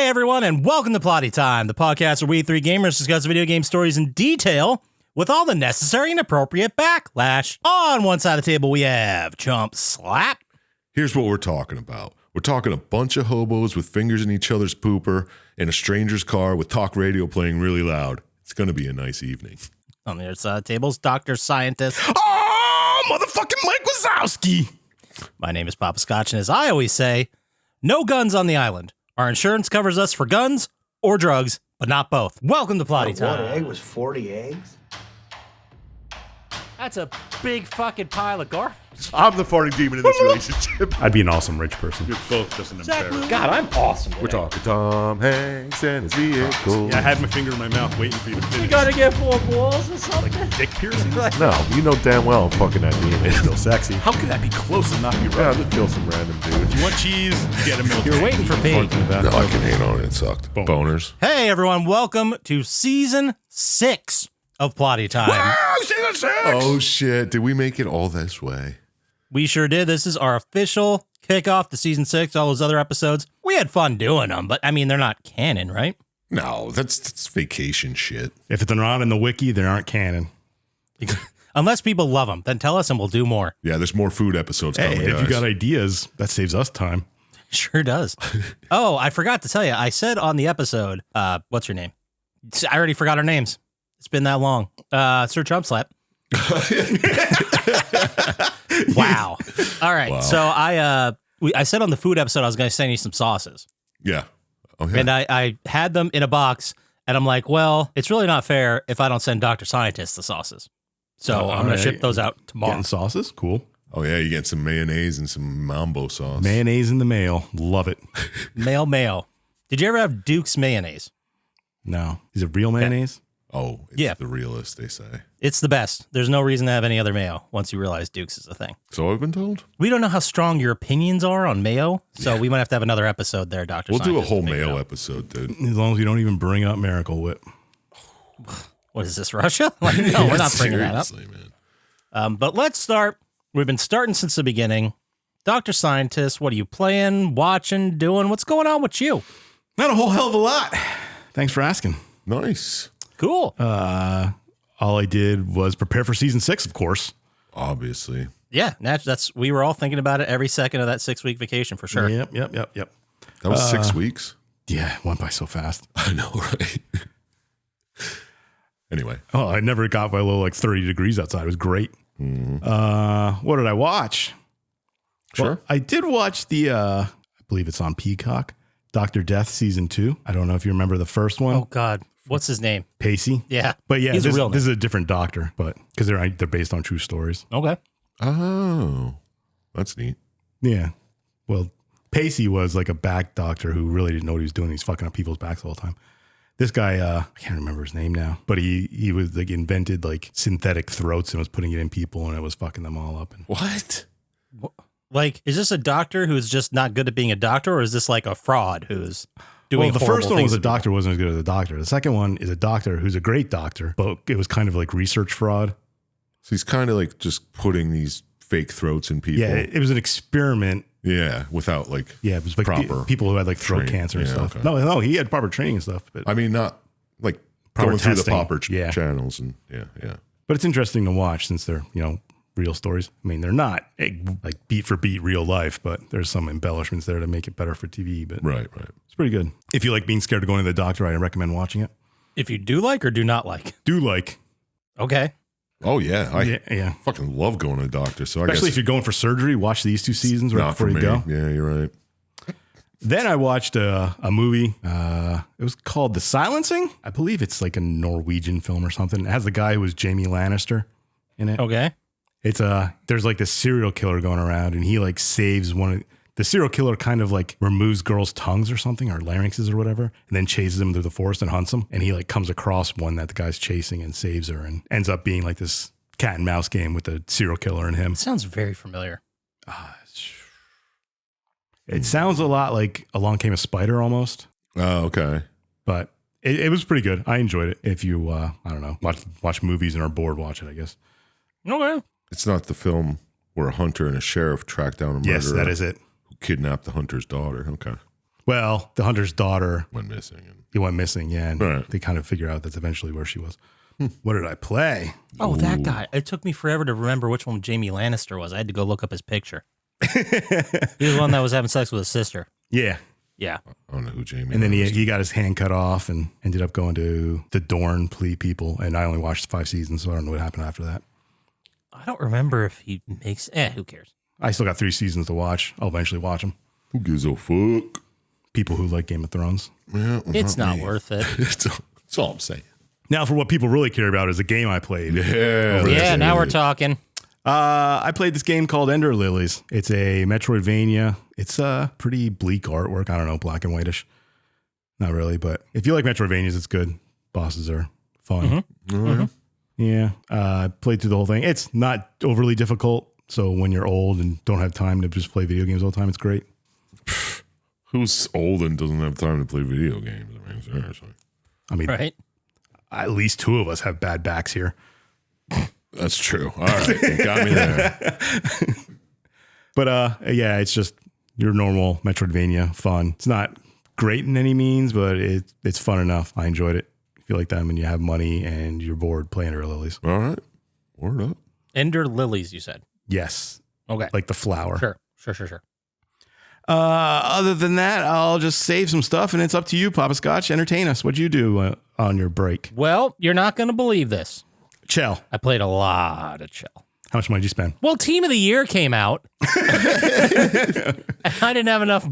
Hey everyone, and welcome to Plotty Time, the podcast where we three gamers discuss video game stories in detail with all the necessary and appropriate backlash. On one side of the table, we have Chump Slap. Here's what we're talking about. We're talking a bunch of hobos with fingers in each other's pooper in a stranger's car with talk radio playing really loud. It's going to be a nice evening. On the other side of the table is Dr. Syintist. Oh, motherfucking Mike Wazowski. My name is Poppascotch, and as I always say, no guns on the island. Our insurance covers us for guns or drugs, but not both. Welcome to Plotty Time. One egg was 40 eggs? That's a big fucking pile of garbage. I'm the farting demon in this relationship. I'd be an awesome rich person. You're both just an embarrassment. God, I'm awesome. We're talking Tom Hanks and his vehicle. Yeah, I had my finger in my mouth waiting for you to finish. You gotta get 4 balls or something. Dick piercing? No, you know damn well I'm fucking that demon. It's still sexy. How could that be close and not be Yeah, right? I'll just kill some random dude. You want cheese? Get a milk. You're waiting for Pete. No, I can hate on it. It sucked. Boom. Boners. Hey everyone, welcome to season 6 of Plotty Time. Oh, shit. Did we make it all this way? We sure did. This is our official kickoff to season 6. All those other episodes, we had fun doing them, but I mean, they're not canon, right? No, that's vacation shit. If they're not in the wiki, they aren't canon. Unless people love them, then tell us and we'll do more. Yeah, there's more food episodes coming, Hey, if guys. you got ideas, that saves us time. Sure does. Oh, I forgot to tell you. I said on the episode, what's your name? I already forgot our names. It's been that long. Sir Chump Slap. Wow. All right. Wow. So I said on the food episode I was going to send you some sauces. Yeah. Oh, yeah. And I had them in a box, and I'm like, well, it's really not fair if I don't send Dr. Syintist the sauces. So I'm going to ship those out tomorrow. Getting sauces? Cool. Oh, yeah, you get some mayonnaise and some mambo sauce. Mayonnaise in the mail. Love it. Mayo. Did you ever have Duke's mayonnaise? No. Is it real mayonnaise? Oh, it's Yeah. the realest, they say. It's the best. There's no reason to have any other mayo once you realize Duke's is a thing. So I've been told. We don't know how strong your opinions are on mayo, so we might have to have another episode there, Dr. We'll do a Syintist, whole to figure it mayo out. episode, dude. As long as you don't even bring up Miracle Whip. What is this, Russia? Like, no, we're not bringing that up. Seriously, man. But let's start. We've been starting since the beginning. Dr. Syintist, what are you playing, watching, doing? What's going on with you? Not a whole hell of a lot. Thanks for asking. Nice. Cool. All I did was prepare for season 6, of course. Obviously. Yeah, we were all thinking about it every second of that 6-week vacation for sure. Yep. That was 6 weeks. Yeah, it went by so fast. I know, right? Anyway. Oh, I never got below like 30 degrees outside. It was great. Mm-hmm. What did I watch? Sure. Well, I did watch the, I believe it's on Peacock, Dr. Death season 2. I don't know if you remember the first one. Oh, God. What's his name? Pacey. Yeah. But yeah, He's a real this name. is a different doctor, but because they're based on true stories. Okay. Oh, that's neat. Yeah. Well, Pacey was like a back doctor who really didn't know what he was doing. He's fucking up people's backs all the time. This guy, I can't remember his name now, but he was like invented like synthetic throats and was putting it in people and it was fucking them all up. And What? Like, is this a doctor who's just not good at being a doctor, or is this like a fraud who's doing the horrible first one was things a to people? doctor wasn't as good as a doctor. The second one is a doctor who's a great doctor, but it was kind of like research fraud. So he's kind of like just putting these fake throats in people. Yeah, it was an experiment. Yeah, without like. Yeah, it was like Proper people who had like throat training. cancer and Yeah, stuff. okay. No, he had proper training and stuff. But I mean, not like Proper going through the testing. pauper Yeah. channels and yeah. But it's interesting to watch since they're, real stories. I mean, they're not like beat for beat real life, but there's some embellishments there to make it better for TV. But Right. it's pretty good. If you like being scared of going to the doctor, I recommend watching it. If you do like or do not like. Do like. Okay. Oh yeah, I Yeah. fucking love going to the doctor. So Especially I guess if you're going for surgery, watch these 2 seasons right not for before you me. go. Yeah, you're right. Then I watched a movie. It was called The Silencing. I believe it's like a Norwegian film or something. It has the guy who was Jamie Lannister in it. Okay. It's there's like this serial killer going around and he like saves the serial killer kind of like removes girls' tongues or something or larynxes or whatever and then chases them through the forest and hunts them. And he like comes across one that the guy's chasing and saves her and ends up being like this cat and mouse game with the serial killer and him. Sounds very familiar. It sounds a lot like Along Came a Spider almost, Oh, okay. but it was pretty good. I enjoyed it. If you, I don't know, watch movies and are bored, watch it, I guess. Okay. It's not the film where a hunter and a sheriff track down a murderer Yes, that is it. who kidnapped the hunter's daughter. Okay. Well, the hunter's daughter, Went missing. he went missing, yeah, and Right. they kind of figure out that's eventually where she was. What did I play? Oh, that guy. It took me forever to remember which one Jamie Lannister was. I had to go look up his picture. He was the one that was having sex with his sister. Yeah. Yeah. I don't know who Jamie And then was. he got his hand cut off and ended up going to the Dorne Plea people. And I only watched 5 seasons, so I don't know what happened after that. I don't remember if he makes... who cares? I still got 3 seasons to watch. I'll eventually watch them. Who gives a fuck? People who like Game of Thrones. Yeah, It's not me. worth it. That's all I'm saying. Now, for what people really care about is a game I played. Yeah. Yeah, now we're talking. I played this game called Ender Lilies. It's a Metroidvania. It's pretty bleak artwork. I don't know, black and whitish. Not really, but if you like Metroidvanias, it's good. Bosses are fun. Yeah. I played through the whole thing. It's not overly difficult. So when you're old and don't have time to just play video games all the time, it's great. Who's old and doesn't have time to play video games? I mean, seriously. I mean, Right? at least 2 of us have bad backs here. That's true. All right. You got me there. But yeah, it's just your normal Metroidvania fun. It's not great in any means, but it's fun enough. I enjoyed it. If you like them and you have money and you're bored, play Ender Lilies. All right. Word up. Ender Lilies, you said. Yes, Okay. like the flower. Sure. Other than that, I'll just save some stuff, and it's up to you, Poppascotch. Entertain us. What'd you do on your break? Well, you're not going to believe this. Chell. I played a lot of Chell. How much money did you spend? Well, Team of the Year came out. And I didn't have enough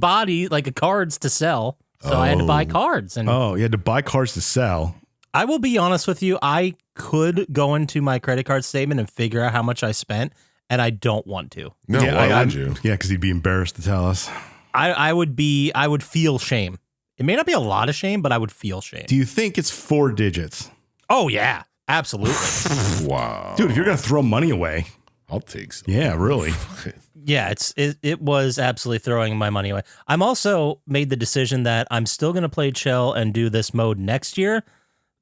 cards to sell, so I had to buy cards. And Oh, you had to buy cards to sell. I will be honest with you, I could go into my credit card statement and figure out how much I spent, and I don't want to. No, why would you? Yeah, because he'd be embarrassed to tell us. I would feel shame. It may not be a lot of shame, but I would feel shame. Do you think it's 4 digits? Oh, yeah, absolutely. Wow. Dude, if you're going to throw money away. I'll take some. Yeah, really. Yeah, it was absolutely throwing my money away. I'm also made the decision that I'm still going to play Chell and do this mode next year,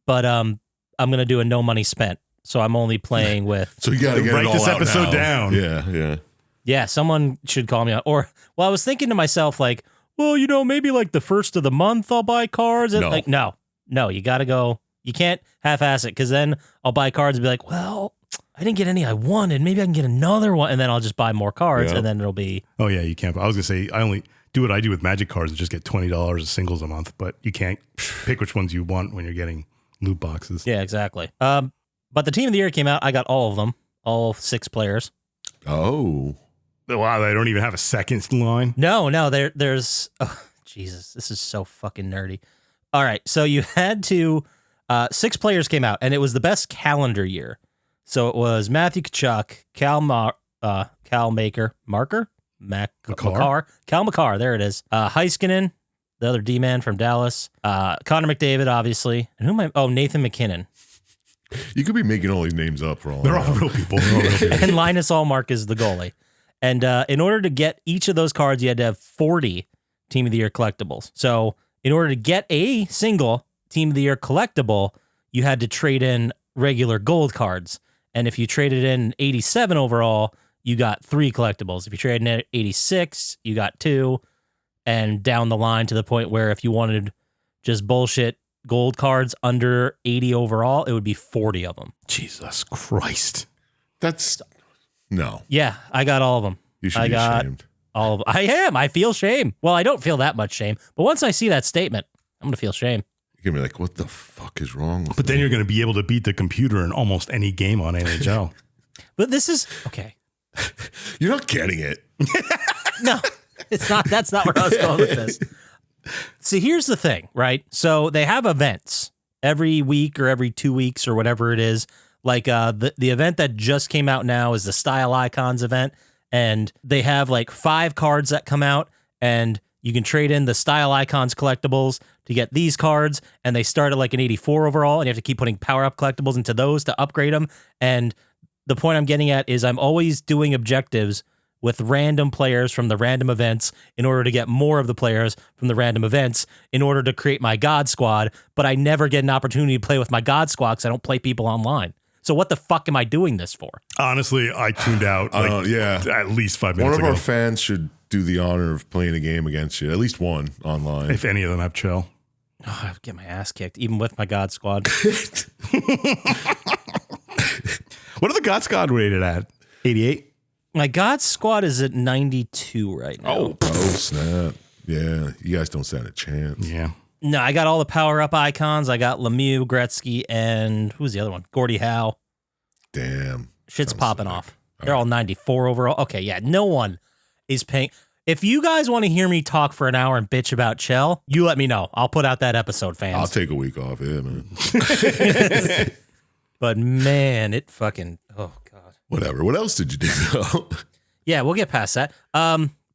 but I'm going to do a no money spent. So I'm only playing with... So you got to get Write it all this out episode now. down. Yeah. Yeah, someone should call me out. Or, I was thinking to myself, maybe the first of the month I'll buy cards. And no, you got to go. You can't half-ass it, because then I'll buy cards and be like, well, I didn't get any I wanted. Maybe I can get another one. And then I'll just buy more cards, and then it'll be... Oh, yeah, you can't. I was going to say, I only do what I do with Magic cards and just get $20 as singles a month, but you can't pick which ones you want when you're getting loot boxes. Yeah, exactly. But the Team of the Year came out. I got all of them, all 6 players. Oh. Wow, they don't even have a second line? No, there's... Oh, Jesus, this is so fucking nerdy. All right, so you had to... 6 players came out, and it was the best calendar year. So it was Matthew Tkachuk, Cal McCarr, there it is. Heiskanen, the other D-man from Dallas. Connor McDavid, obviously. And who am I? Oh, Nathan McKinnon. You could be making all these names up for all They're I all know. real people. And Linus Allmark is the goalie. And in order to get each of those cards, you had to have 40 Team of the Year collectibles. So in order to get a single Team of the Year collectible, you had to trade in regular gold cards. And if you traded in 87 overall, you got 3 collectibles. If you traded in 86, you got 2. And down the line to the point where if you wanted just bullshit gold cards under 80 overall, it would be 40 of them. Jesus Christ. That's... No. Yeah, I got all of them. You should I be got ashamed. all of I am. I feel shame. Well, I don't feel that much shame. But once I see that statement, I'm going to feel shame. You're going to be like, what the fuck is wrong with But then me? you're going to be able to beat the computer in almost any game on NHL. But this is... Okay. You're not getting it. No, it's not. That's not where I was going with this. See, here's the thing, right? So they have events every week or every 2 weeks or whatever it is. Like the event that just came out now is the Style Icons event. And they have 5 cards that come out, and you can trade in the Style Icons collectibles to get these cards. And they start at an 84 overall, and you have to keep putting power-up collectibles into those to upgrade them. And the point I'm getting at is I'm always doing objectives with random players from the random events in order to get more of the players from the random events in order to create my God Squad, but I never get an opportunity to play with my God Squad because I don't play people online. So what the fuck am I doing this for? Honestly, I tuned out at least 5 minutes One of ago. our fans should do the honor of playing a game against you. At least one online. If any of them have chill. Oh, I would get my ass kicked, even with my God Squad. What are the God Squad rated at? 88? My God Squad is at 92 right now. Oh, snap. Yeah, you guys don't stand a chance. Yeah. No, I got all the power-up icons. I got Lemieux, Gretzky, and who's the other one? Gordie Howe. Damn. Shit's Sounds popping sick. off. They're all 94 overall. Okay, yeah, no one is paying. If you guys want to hear me talk for an hour and bitch about Chell, you let me know. I'll put out that episode, fans. I'll take a week off. Yeah, man. But man, it fucking, oh God. Whatever. What else did you do, though? Yeah, we'll get past that.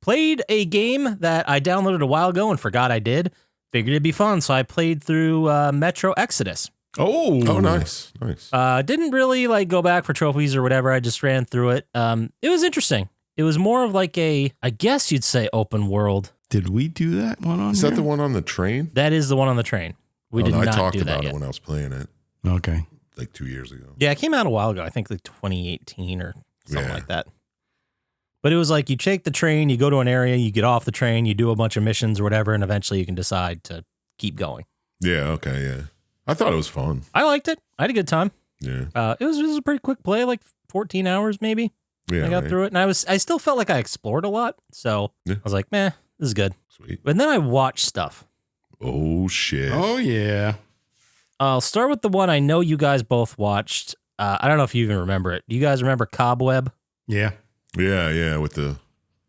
Played a game that I downloaded a while ago and forgot I did. Figured it'd be fun, so I played through Metro Exodus. Oh, Nice. Didn't really like go back for trophies or whatever. I just ran through it. It was interesting. It was more of like I guess you'd say open world. Did we do that one on Is here? that the one on the train? That is the one on the train. We did I not talked do that about yet. it when I was playing it Okay. like 2 years ago. Yeah, it came out a while ago. I think like 2018 or something Yeah. like that. But it was like you take the train, you go to an area, you get off the train, you do a bunch of missions or whatever, and eventually you can decide to keep going. Yeah, okay, yeah. I thought it was fun. I liked it. I had a good time. Yeah. It was a pretty quick play, like 14 hours maybe. Yeah. I got right. through it, and I still felt like I explored a lot. So Yeah. I was like, meh, this is good. Sweet. But then I watched stuff. Oh, shit. Oh, yeah. I'll start with the one I know you guys both watched. I don't know if you even remember it. Do you guys remember Cobweb Yeah. Yeah, with the...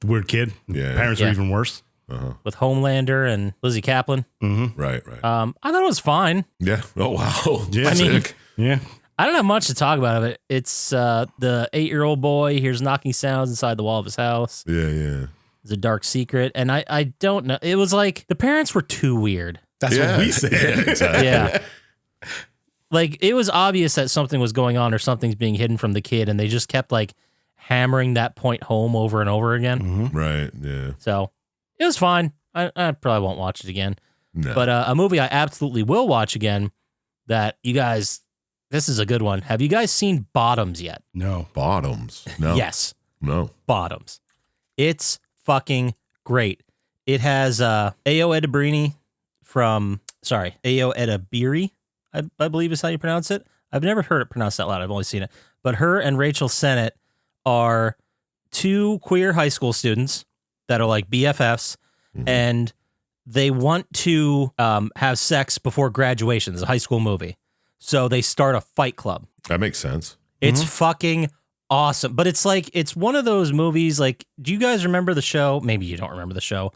The weird kid. Yeah. Parents Yeah. are even worse. Uh-huh. with Homelander and Lizzie Kaplan? Mm-hmm. Right. I thought it was fine. Yeah. Oh, wow. Yeah. I mean- Sick. Yeah. I don't have much to talk about of it. It's the 8-year-old boy hears knocking sounds inside the wall of his house. Yeah. It's a dark secret. And I don't know. It was like the parents were too weird. That's Yeah. what we said. Yeah, exactly. Yeah. Like it was obvious that something was going on or something's being hidden from the kid. And they just kept like hammering that point home over and over again. Mm-hmm. Right, yeah. So it was fine. I probably won't watch it again. No. But a movie I absolutely will watch again that you guys, this is a good one. Have you guys seen Bottoms yet? No. Bottoms. No. Yes. No. Bottoms. It's fucking great. It has Ayo Edebiri Ayo Edebiri, I believe is how you pronounce it. I've never heard it pronounced that loud. I've only seen it. But her and Rachel Sennett are two queer high school students that are like BFFs, and they want to have sex before graduation. It's a high school movie. So they start a fight club. That makes sense. It's fucking awesome. But it's like, it's one of those movies, like, do you guys remember the show? Maybe you don't remember the show.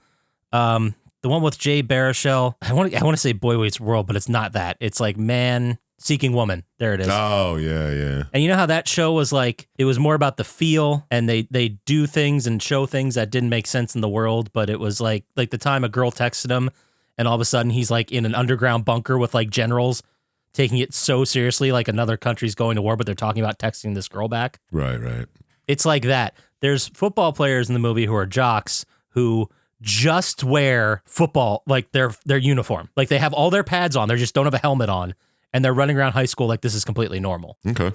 The one with Jay Baruchel. I want to say Boy Meets World, but it's not that. It's like Man Seeking Woman. There it is. Oh, yeah. And you know how that show was like, it was more about the feel, and they do things and show things that didn't make sense in the world, but it was like the time a girl texted him, and all of a sudden he's like in an underground bunker with like generals taking it so seriously, like another country's going to war, but they're talking about texting this girl back. Right. It's like that. There's football players in the movie who are jocks who just wear football, like their uniform. Like they have all their pads on, they just don't have a helmet on, and they're running around high school like this is completely normal. Okay.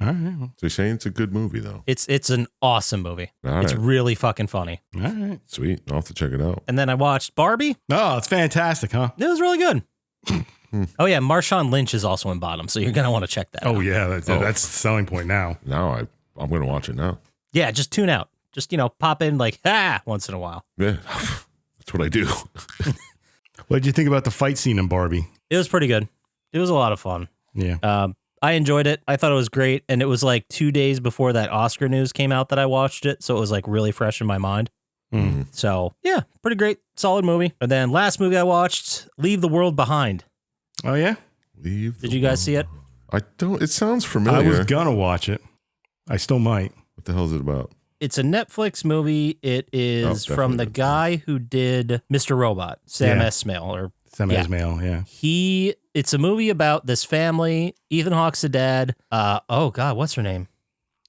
All right. So you're saying it's a good movie, though? It's an awesome movie. All It's right. really fucking funny. All right. Sweet. I'll have to check it out. And then I watched Barbie. Oh, it's fantastic, huh? It was really good. Oh yeah, Marshawn Lynch is also in Bottom, so you're gonna want to check that out. Oh, yeah. That's the selling point now. Now I'm going to watch it now. Yeah, just tune out. Just, pop in like, once in a while. Yeah. That's what I do. What did you think about the fight scene in Barbie? It was pretty good. It was a lot of fun. Yeah. I enjoyed it. I thought it was great. And it was like 2 days before that Oscar news came out that I watched it. So it was like really fresh in my mind. Mm. So yeah, pretty great. Solid movie. And then last movie I watched, Leave the World Behind. Oh, yeah? Did you guys see it? I don't. It sounds I familiar. was going to watch it. I still might. What the hell is it about? It's a Netflix movie. It is from the definitely. guy who did Mr. Robot, Sam Yeah. Esmail, or Sam Yeah. Esmail, yeah. It's a movie about this family. Ethan Hawke's a dad. Oh God, what's her name?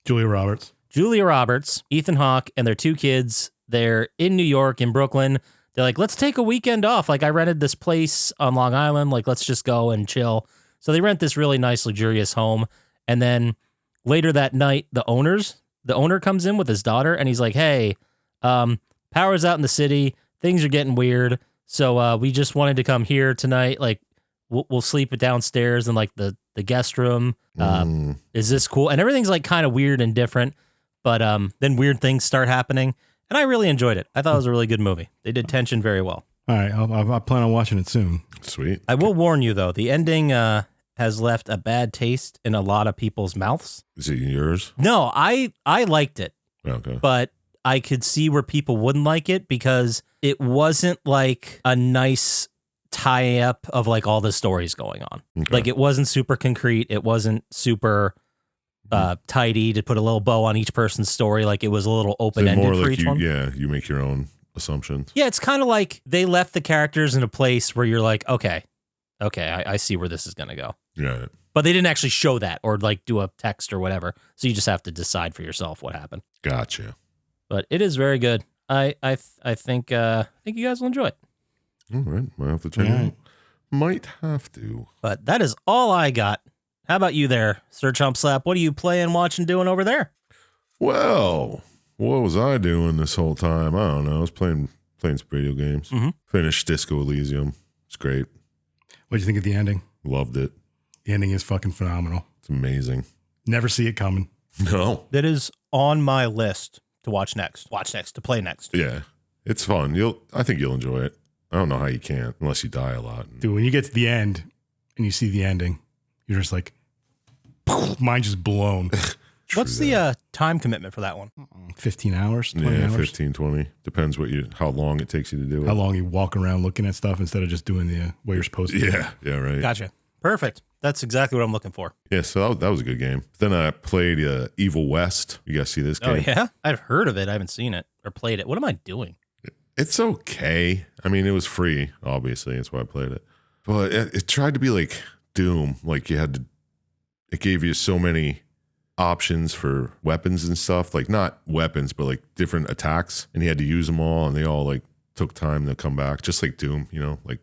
Julia Roberts. Julia Roberts, Ethan Hawke, and their two kids. They're in New York, in Brooklyn. They're like, let's take a weekend off. Like, I rented this place on Long Island. Like, let's just go and chill. So they rent this really nice, luxurious home. And then later that night, the owner comes in with his daughter, and he's like, hey, power's out in the city. Things are getting weird. So we just wanted to come here tonight. Like, we'll sleep downstairs in like the guest room. Is this cool? And everything's like kind of weird and different. But then weird things start happening. And I really enjoyed it. I thought it was a really good movie. They did tension very well. All right. I plan on watching it soon. Sweet. I will warn you, though. The ending has left a bad taste in a lot of people's mouths. Is it yours? No, I liked it. Okay. But I could see where people wouldn't like it because it wasn't like a nice tie-up of like all the stories going on. Okay. Like it wasn't super concrete. It wasn't super tidy to put a little bow on each person's story. Like it was a little open-ended more for like each one. Yeah, you make your own assumptions. Yeah, it's kind of like they left the characters in a place where you're like, okay, I see where this is going to go. Yeah. But they didn't actually show that or like do a text or whatever. So you just have to decide for yourself what happened. Gotcha. But it is very good. I think you guys will enjoy it. All right. Might have to check it out. Might have to. But that is all I got. How about you there, Sir Chump Slap? What are you playing, watching, doing over there? Well, what was I doing this whole time? I don't know. I was playing some video games. Mm-hmm. Finished Disco Elysium. It's great. What'd you think of the ending? Loved it. The ending is fucking phenomenal. It's amazing. Never see it coming. No. That is on my list to watch next, to play next. Yeah. It's fun. I think you'll enjoy it. I don't know how you can't unless you die a lot. Dude, when you get to the end and you see the ending, you're just like, mind just blown. What's the time commitment for that one? 15 hours, 20 Yeah, hours. 15, 20. Depends how long it takes you to do it. How long you walk around looking at stuff instead of just doing the what you're supposed to do. Yeah, right. Gotcha. Perfect. That's exactly what I'm looking for. Yeah, so that was a good game. Then I played Evil West. You guys see this game? Oh, yeah? I've heard of it. I haven't seen it or played it. What am I doing? It's okay. I mean, it was free, obviously. That's why I played it. But it tried to be like Doom. Like it gave you so many options for weapons and stuff. Like not weapons, but like different attacks. And you had to use them all. And they all like took time to come back. Just like Doom, like,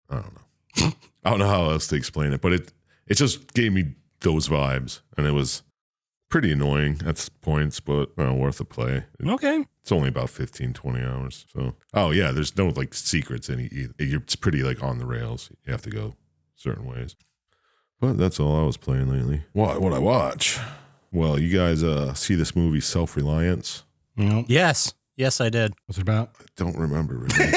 I don't know. I don't know how else to explain it. But it just gave me those vibes. And it was pretty annoying at points, but worth a play. Okay. It's only about 15, 20 hours. So, oh yeah, there's no like secrets in it. It's pretty like on the rails. You have to go certain ways. But that's all I was playing lately. What I watch? Well, you guys see this movie Self-Reliance? No. Yes, I did. What's it about? I don't remember really.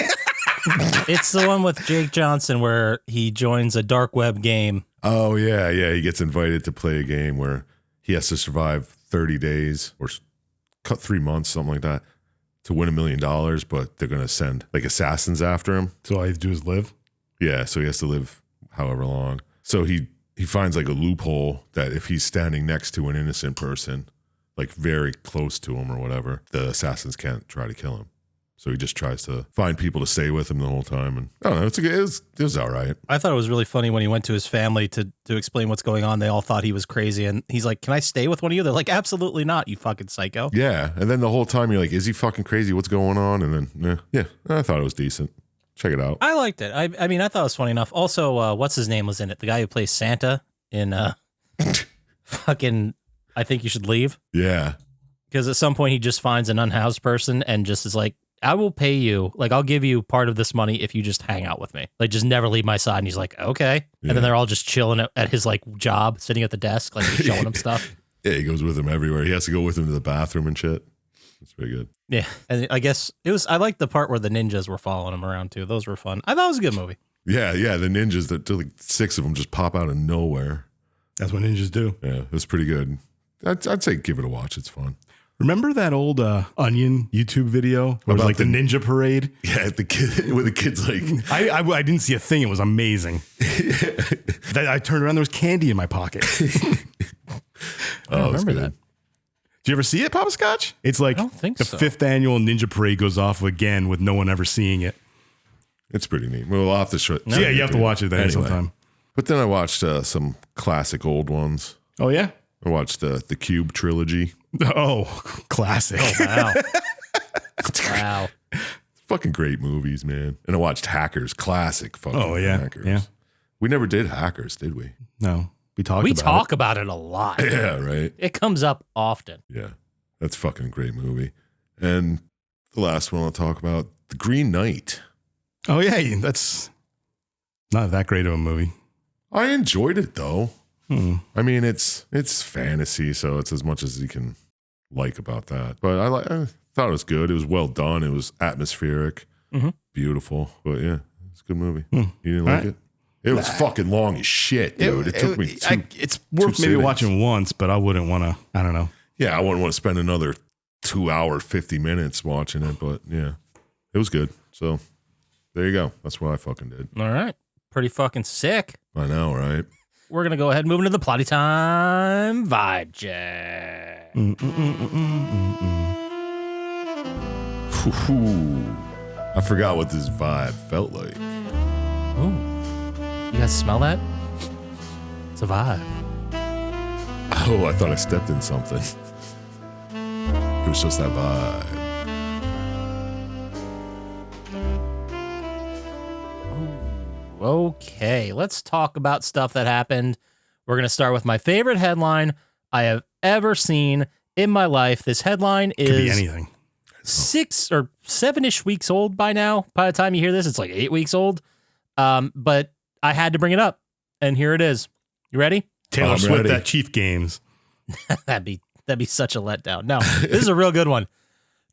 It's the one with Jake Johnson where he joins a dark web game. Oh yeah. He gets invited to play a game where he has to survive 30 days or cut 3 months, something like that, to win $1 million, but they're going to send like assassins after him. So all you have to do is live? Yeah, so he has to live however long. So he finds like a loophole that if he's standing next to an innocent person, like very close to him or whatever, the assassins can't try to kill him. So he just tries to find people to stay with him the whole time. And I don't know, it was all right. I thought it was really funny when he went to his family to explain what's going on. They all thought he was crazy. And he's like, can I stay with one of you? They're like, absolutely not, you fucking psycho. Yeah. And then the whole time you're like, is he fucking crazy? What's going on? And then, yeah, I thought it was decent. Check it out. I liked it. I mean, I thought it was funny enough. Also, what's his name was in it? The guy who plays Santa in fucking I Think You Should Leave. Yeah. Because at some point he just finds an unhoused person and just is like, I will pay you, like, I'll give you part of this money if you just hang out with me. Like, just never leave my side. And he's like, okay. Yeah. And then they're all just chilling at his, like, job, sitting at the desk, like, just showing him stuff. Yeah, he goes with him everywhere. He has to go with him to the bathroom and shit. It's pretty good. Yeah. And I guess I liked the part where the ninjas were following him around, too. Those were fun. I thought it was a good movie. Yeah, the ninjas, like 6 of them just pop out of nowhere. That's what ninjas do. Yeah, it was pretty good. I'd say give it a watch. It's fun. Remember that old Onion YouTube video where it was like the ninja parade? Yeah, where the kid's like... I didn't see a thing. It was amazing. I turned around, there was candy in my pocket. I don't remember that. Did you ever see it, Poppascotch? It's like I don't think the so. 5th annual ninja parade goes off again with no one ever seeing it. It's pretty neat. We'll have to show it. So yeah, you have to watch it then sometime. But then I watched some classic old ones. Oh, yeah? I watched the Cube trilogy. Oh, classic. Oh, wow. Wow. Fucking great movies, man. And I watched Hackers, classic fucking Hackers. Yeah. We never did Hackers, did we? No. We talk We about talk about it a lot. Yeah, right. It comes up often. Yeah, that's a fucking great movie. And the last one I'll talk about, The Green Knight. it. Oh, yeah. That's not that great of a movie. I enjoyed it though. I mean, it's fantasy, so it's as much as you can like about that. But I thought it was good. It was well done. It was atmospheric, beautiful. But yeah, it's a good movie. You didn't like it? It was fucking long as shit, dude. It took me it's worth maybe watching once, but I wouldn't want to, I don't know. Yeah, I wouldn't want to spend another 2 hour, 50 minutes watching it, but yeah, it was good. So there you go. That's what I fucking did. All right. Pretty fucking sick. I know, right? We're going to go ahead and move into the Plotty Time vibe check. I forgot what this vibe felt like. Ooh. You guys smell that? It's a vibe. Oh, I thought I stepped in something. It was just that vibe. Okay, let's talk about stuff that happened. We're going to start with my favorite headline I have ever seen in my life. This headline Could be is anything. 6 or 7-ish weeks old by now. By the time you hear this, it's like 8 weeks old. But I had to bring it up, and here it is. You ready? Taylor I'm Swift ready. at Chief Games. That'd be such a letdown. No, this is a real good one.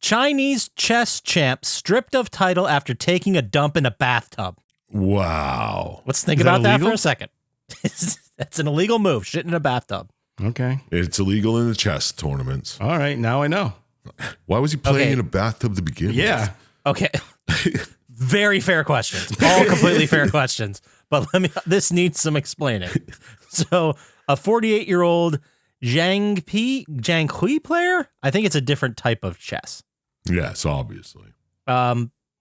Chinese chess champ stripped of title after taking a dump in a bathtub. Wow. Let's think Is that about that for illegal? a second. That's an illegal move, shit in a bathtub. Okay. It's illegal in the chess tournaments. All right. Now I know. Why was he playing Okay. in a bathtub to begin Yeah. Okay. Very fair questions. All completely fair questions. But this needs some explaining. So, a 48-year-old Jiang Hui player? I think it's a different type of chess. with? Yes, obviously.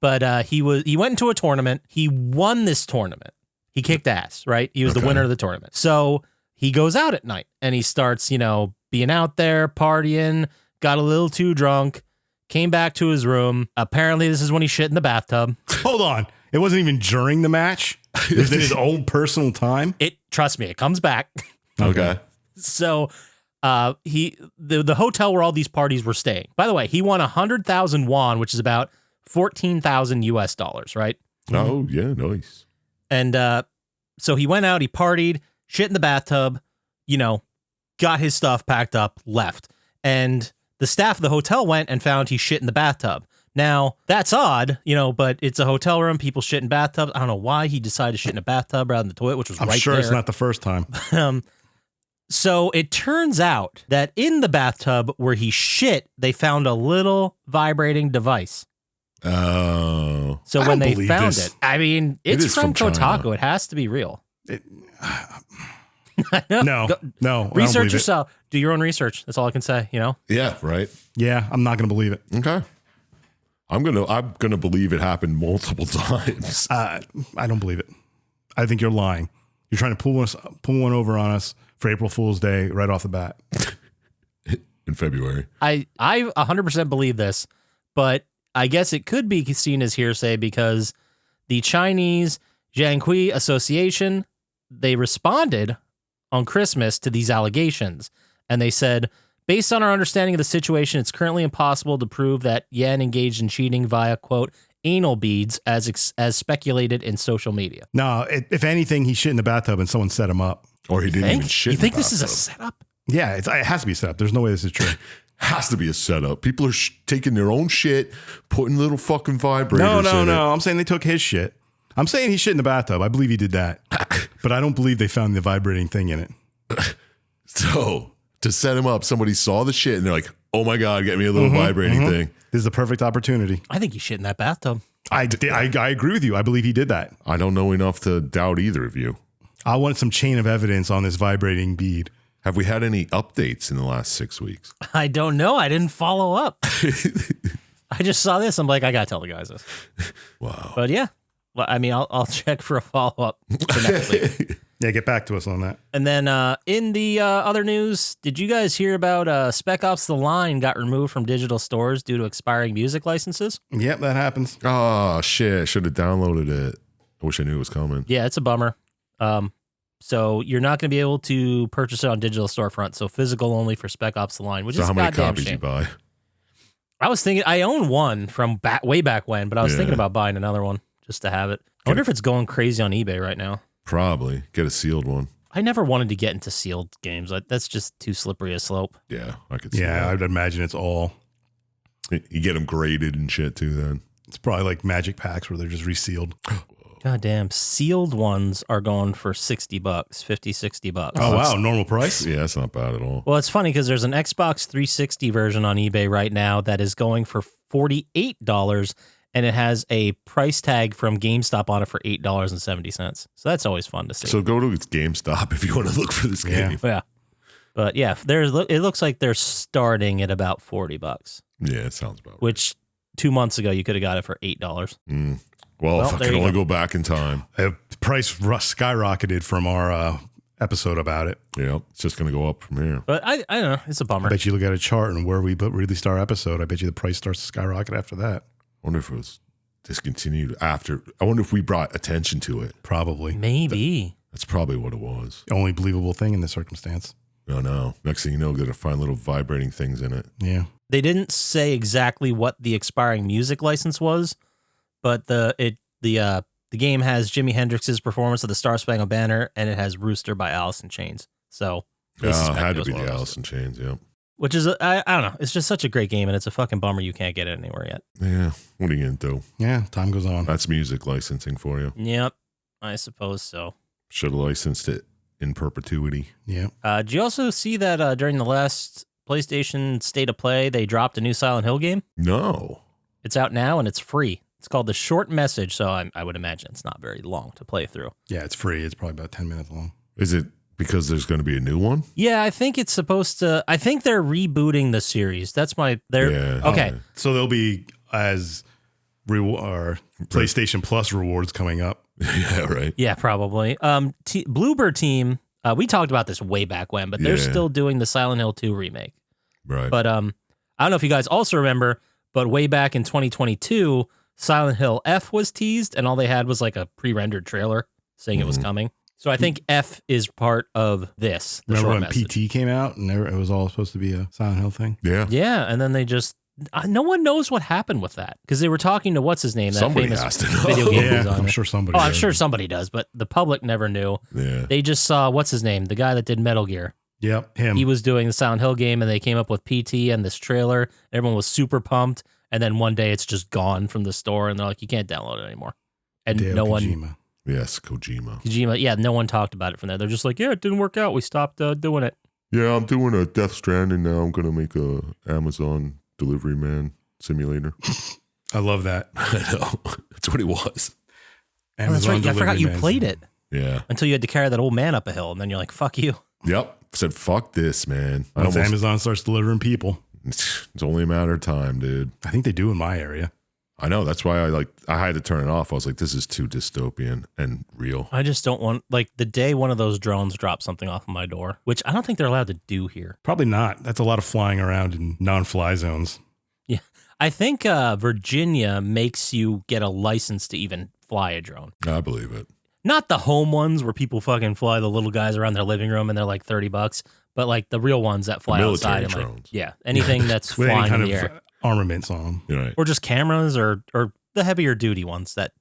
But he went into a tournament. He won this tournament. He kicked ass, right? He was the Okay. winner of the tournament. So he goes out at night and he starts, being out there, partying, got a little too drunk, came back to his room. Apparently, this is when he shit in the bathtub. Hold on. It wasn't even during the match. It was in his own personal time. Trust me, it comes back. Okay. So the hotel where all these parties were staying. By the way, he won 100,000 won, which is about 14,000 US dollars, right? Oh, yeah, nice. And so he went out, he partied, shit in the bathtub, got his stuff packed up, left. And the staff of the hotel went and found he shit in the bathtub. Now, that's odd, but it's a hotel room. People shit in bathtubs. I don't know why he decided to shit in a bathtub rather than the toilet, which was I'm right sure there. it's not the first time. So it turns out that in the bathtub where he shit, they found a little vibrating device. Oh. So I when don't they believe found this. it, I mean, It it's is from from China. Kotaku. It has to be real. No. Go- No. I don't Research believe it. yourself. Do your own research. That's all I can say, Yeah, right. Yeah, I'm not going to believe it. Okay. I'm gonna believe it happened multiple times. I don't believe it. I think you're lying. You're trying to pull one over on us for April Fool's Day right off the bat. In February. I 100% believe this, but I guess it could be seen as hearsay because the Chinese Jianghui Association, they responded on Christmas to these allegations, and they said, based on our understanding of the situation, it's currently impossible to prove that Yan engaged in cheating via, quote, anal beads as speculated in social media. No, if anything, he shit in the bathtub and someone set him up. Or he didn't even shit. You in think the this is a bathtub. setup? Yeah, it has to be set up. There's no way this is true. Has to be a setup. People are taking their own shit, putting little fucking vibrators No. in it. I'm saying they took his shit. I'm saying he shit in the bathtub. I believe he did that. But I don't believe they found the vibrating thing in it. So to set him up, somebody saw the shit and they're like, "Oh my god, get me a little vibrating thing." This is a perfect opportunity. I think he shit in that bathtub. I agree with you. I believe he did that. I don't know enough to doubt either of you. I want some chain of evidence on this vibrating bead. Have we had any updates in the last 6 weeks? I don't know. I didn't follow up. I just saw this. I'm like, I gotta tell the guys this. Wow. But yeah, well, I mean, I'll check for a follow up for next week. Yeah, get back to us on that. And then in the other news, did you guys hear about Spec Ops: The Line got removed from digital stores due to expiring music licenses? Yep, that happens. Oh shit! I should have downloaded it. I wish I knew it was coming. Yeah, it's a bummer. So you're not going to be able to purchase it on digital storefront. So physical only for Spec Ops: The Line, which So is how a many goddamn copies shame. you buy? I was thinking I own one from way back when, but I was thinking about buying another one just to have it. I wonder if it's going crazy on eBay right now. Probably. Get a sealed one. I never wanted to get into sealed games. That's just too slippery a slope. Yeah, I could see Yeah, that. I'd imagine it's all. You get them graded and shit too then. It's probably like magic packs where they're just resealed. God damn, sealed ones are going for $60, $50, $60. Oh, wow. Normal price? Yeah, that's not bad at all. Well, it's funny because there's an Xbox 360 version on eBay right now that is going for $48, and it has a price tag from GameStop on it for $8.70. So that's always fun to see. So go to GameStop if you want to look for this Yeah. game. Yeah. But yeah, it looks like they're starting at about $40, Yeah, it sounds about right. which 2 months ago you could have got it for $8. Well, if I there could you only go. go back in time. The price skyrocketed from our episode about it. Yeah, it's just going to go up from here. But I don't know. It's a I bummer. bet you look at a chart and where we put released our episode, I bet you the price starts to skyrocket after that. I wonder if it was discontinued after. I wonder if we brought attention to it. Probably. Maybe. That's probably what it was. The only believable thing in this circumstance. Oh, no. Next thing you know, going to find little vibrating things in it. Yeah. They didn't say exactly what the expiring music license was, but the game has Jimi Hendrix's performance of the Star Spangled Banner, and it has Rooster by Alice in Chains. So they Yeah, suspect it had it to was be one the of those. Alice in Chains, yeah. Which is, I don't know. It's just such a great game, and it's a fucking bummer you can't get it anywhere yet. Yeah, what are you going to do? Yeah. Time goes on. That's music licensing for you. Yep, I suppose so. Should have licensed it in perpetuity. Yeah. Did you also see that during the last PlayStation State of Play, they dropped a new Silent Hill game? No. It's out now, and it's free. It's called The Short Message, so I would imagine it's not very long to play through. Yeah. It's free. It's probably about 10 minutes long. Is it because there's going to be a new one? Yeah, I think it's supposed to. I think they're rebooting the series. That's my. They're Yeah. okay. So there'll be PlayStation Plus rewards coming up. Yeah, right. Yeah, probably. Bloober Team. We talked about this way back when, but they're Yeah. still doing the Silent Hill 2 remake. Right. But I don't know if you guys also remember, but way back in 2022, Silent Hill F was teased, and all they had was like a pre-rendered trailer saying it was coming. So I think F is part of this. The Remember short when message. PT came out and it was all supposed to be a Silent Hill thing? yeah. Yeah, and then they just. No one knows what happened with that because they were talking to what's his name, that Somebody famous has to know. video game Yeah. designer. I'm sure somebody. Oh, I'm does. sure somebody does, but the public never knew. Yeah. They just saw what's his name, the guy that did Metal Gear. Yep. Him. He was doing the Silent Hill game, and they came up with PT and this trailer. Everyone was super pumped, and then one day it's just gone from the store, and they're like, "You can't download it anymore." And Hideo no one, Kojima. Yes, Kojima. Kojima, yeah, no one talked about it from there. They're just like, "Yeah, it didn't work out. We stopped doing it." Yeah, I'm doing a Death Stranding now. I'm going to make a Amazon delivery man simulator. I love that. I know. That's what it was. Oh, that's right. I forgot Delivery you Man. played it Yeah. until you had to carry that old man up a hill, and then you're like, "Fuck you." Yep. Said, fuck this, man. Once Amazon starts delivering people, It's only a matter of time, dude. I think they do in my area. I know. That's why I had to turn it off. I was like, this is too dystopian and real. I just don't want, like, the day one of those drones drops something off of my door, which I don't think they're allowed to do here. Probably not. That's a lot of flying around in non-fly zones. Yeah. I think Virginia makes you get a license to even fly a drone. I believe it. Not the home ones where people fucking fly the little guys around their living room and they're like $30, but like the real ones that fly military outside. And like, drones. yeah, anything that's With any flying kind in of the air. armaments on them. You're right. Or just cameras or the heavier duty ones that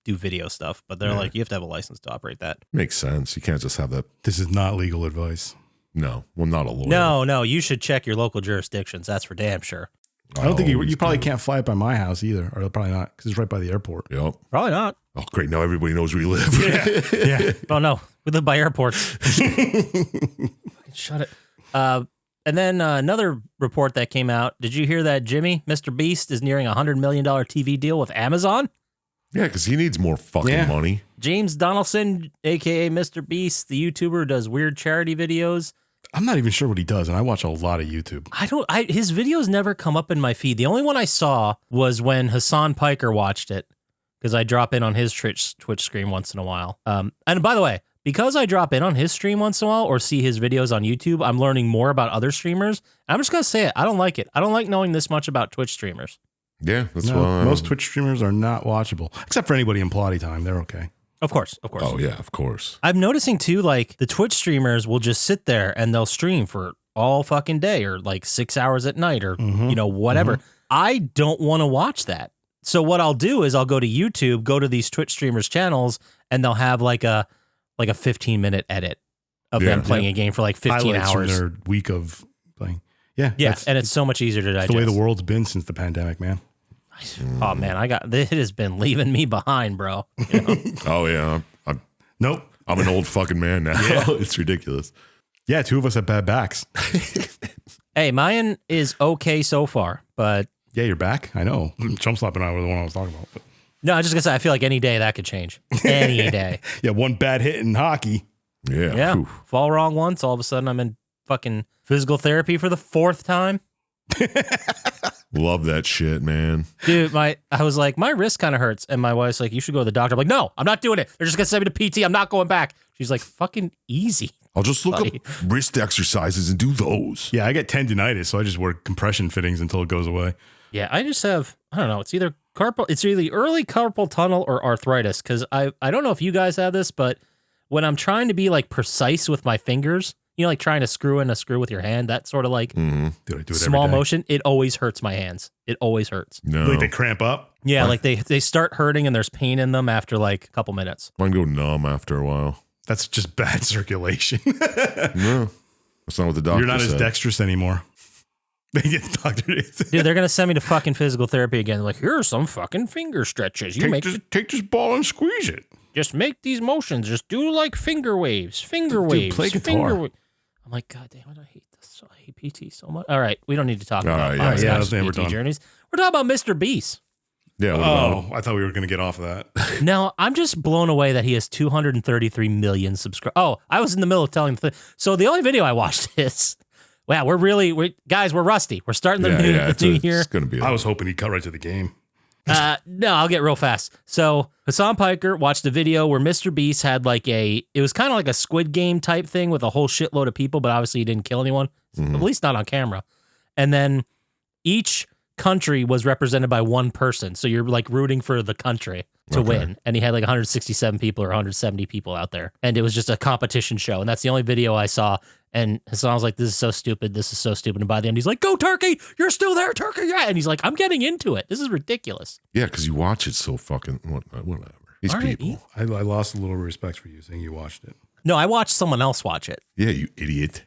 do video stuff. But they're like, you have to have a license to operate that. Makes sense. You can't just have that. This is not legal advice. No. Well, not a lawyer. No, you should check your local jurisdictions. That's for damn sure. I don't think you always probably do. can't fly it by my house either, or probably not because it's right by the airport. Yep. Probably not. Oh, great. Now everybody knows where you live. Yeah. Oh no, we live by airports. Shut it. And then another report that came out. Did you hear that Jimmy, Mr. Beast, is nearing a $100 million TV deal with Amazon? Yeah, because he needs more fucking Yeah. money. James Donaldson, aka Mr. Beast, the YouTuber who does weird charity videos. I'm not even sure what he does, and I watch a lot of YouTube. His videos never come up in my feed. The only one I saw was when Hassan Piker watched it, because I drop in on his Twitch stream once in a while. And by the way, because I drop in on his stream once in a while or see his videos on YouTube, I'm learning more about other streamers. I'm just going to say it. I don't like it. I don't like knowing this much about Twitch streamers. Yeah, that's No, why. most Twitch streamers are not watchable, except for anybody in Plotty time. They're okay. Of course. Oh yeah, of course. I'm noticing too, like the Twitch streamers will just sit there and they'll stream for all fucking day or like 6 hours at night or, whatever. I don't want to watch that. So what I'll do is I'll go to YouTube, go to these Twitch streamers channels, and they'll have like a 15-minute edit of them playing a game for like 15 Highlights hours. from their week of playing. Yeah. And it's so much easier to digest. That's the way the world's been since the pandemic, man. Oh man, it has been leaving me behind, bro. You know? Oh yeah. Nope. I'm an old fucking man now. It's ridiculous. Yeah, 2 of us have bad backs. Hey, mine is okay so far, but Yeah, you're back. I know. Chump Slap and I were the one I was talking about. But. no, I was just gonna say I feel like any day that could change. Any day. Yeah, one bad hit in hockey. Yeah. Yeah. Whew. Fall wrong once, all of a sudden I'm in fucking physical therapy for the 4th time. Love that shit, man. Dude, I was like, my wrist kind of hurts. And my wife's like, you should go to the doctor. I'm like, no, I'm not doing it. They're just going to send me to PT. I'm not going back. She's like, fucking easy. I'll just look Buddy. up wrist exercises and do those. Yeah, I get tendonitis, so I just wear compression fittings until it goes away. Yeah, I just have, I don't know. It's either early carpal tunnel or arthritis. Cause I don't know if you guys have this, but when I'm trying to be like precise with my fingers, like trying to screw in a screw with your hand, that sort of like Dude, I do it small every day. motion, it always hurts my hands. It always hurts. No. Like they cramp up. Yeah, like they start hurting and there's pain in them after like a couple minutes. Mine go numb after a while. That's just bad circulation. No. That's not what the doctor You're not as said. dexterous anymore. They get the doctor. Dude, they're gonna send me to fucking physical therapy again. They're like, here are some fucking finger stretches. You Take this ball and squeeze it. just make these motions. Just do like finger waves. play guitar. I'm like, God damn it, I hate this. I hate PT so much. All right, we don't need to talk All about right, Poppascotch yeah, we're PT done. journeys. We're talking about Mr. Beast. Yeah. What about Oh, I thought we were going to get off of that. Now, I'm just blown away that he has 233 million subscribers. Oh, I was in the middle of telling the thing. So the only video I watched is, wow, guys, we're rusty. We're starting the new year. It's gonna be. I was hoping he'd cut right to the game. No, I'll get real fast. So Hassan Piker watched a video where Mr. Beast had it was kind of like a Squid Game type thing with a whole shitload of people, but obviously he didn't kill anyone, at least not on camera. And then each country was represented by one person. So you're like rooting for the country to win. And he had like 167 people or 170 people out there. And it was just a competition show. And that's the only video I saw. And Hassan was like, this is so stupid. This is so stupid. And by the end, he's like, go Turkey. You're still there, Turkey. Yeah. And he's like, I'm getting into it. This is ridiculous. Yeah, because you watch it so fucking whatever. These All right, people. I lost a little respect for you saying you watched it. No, I watched someone else watch it. Yeah, you idiot.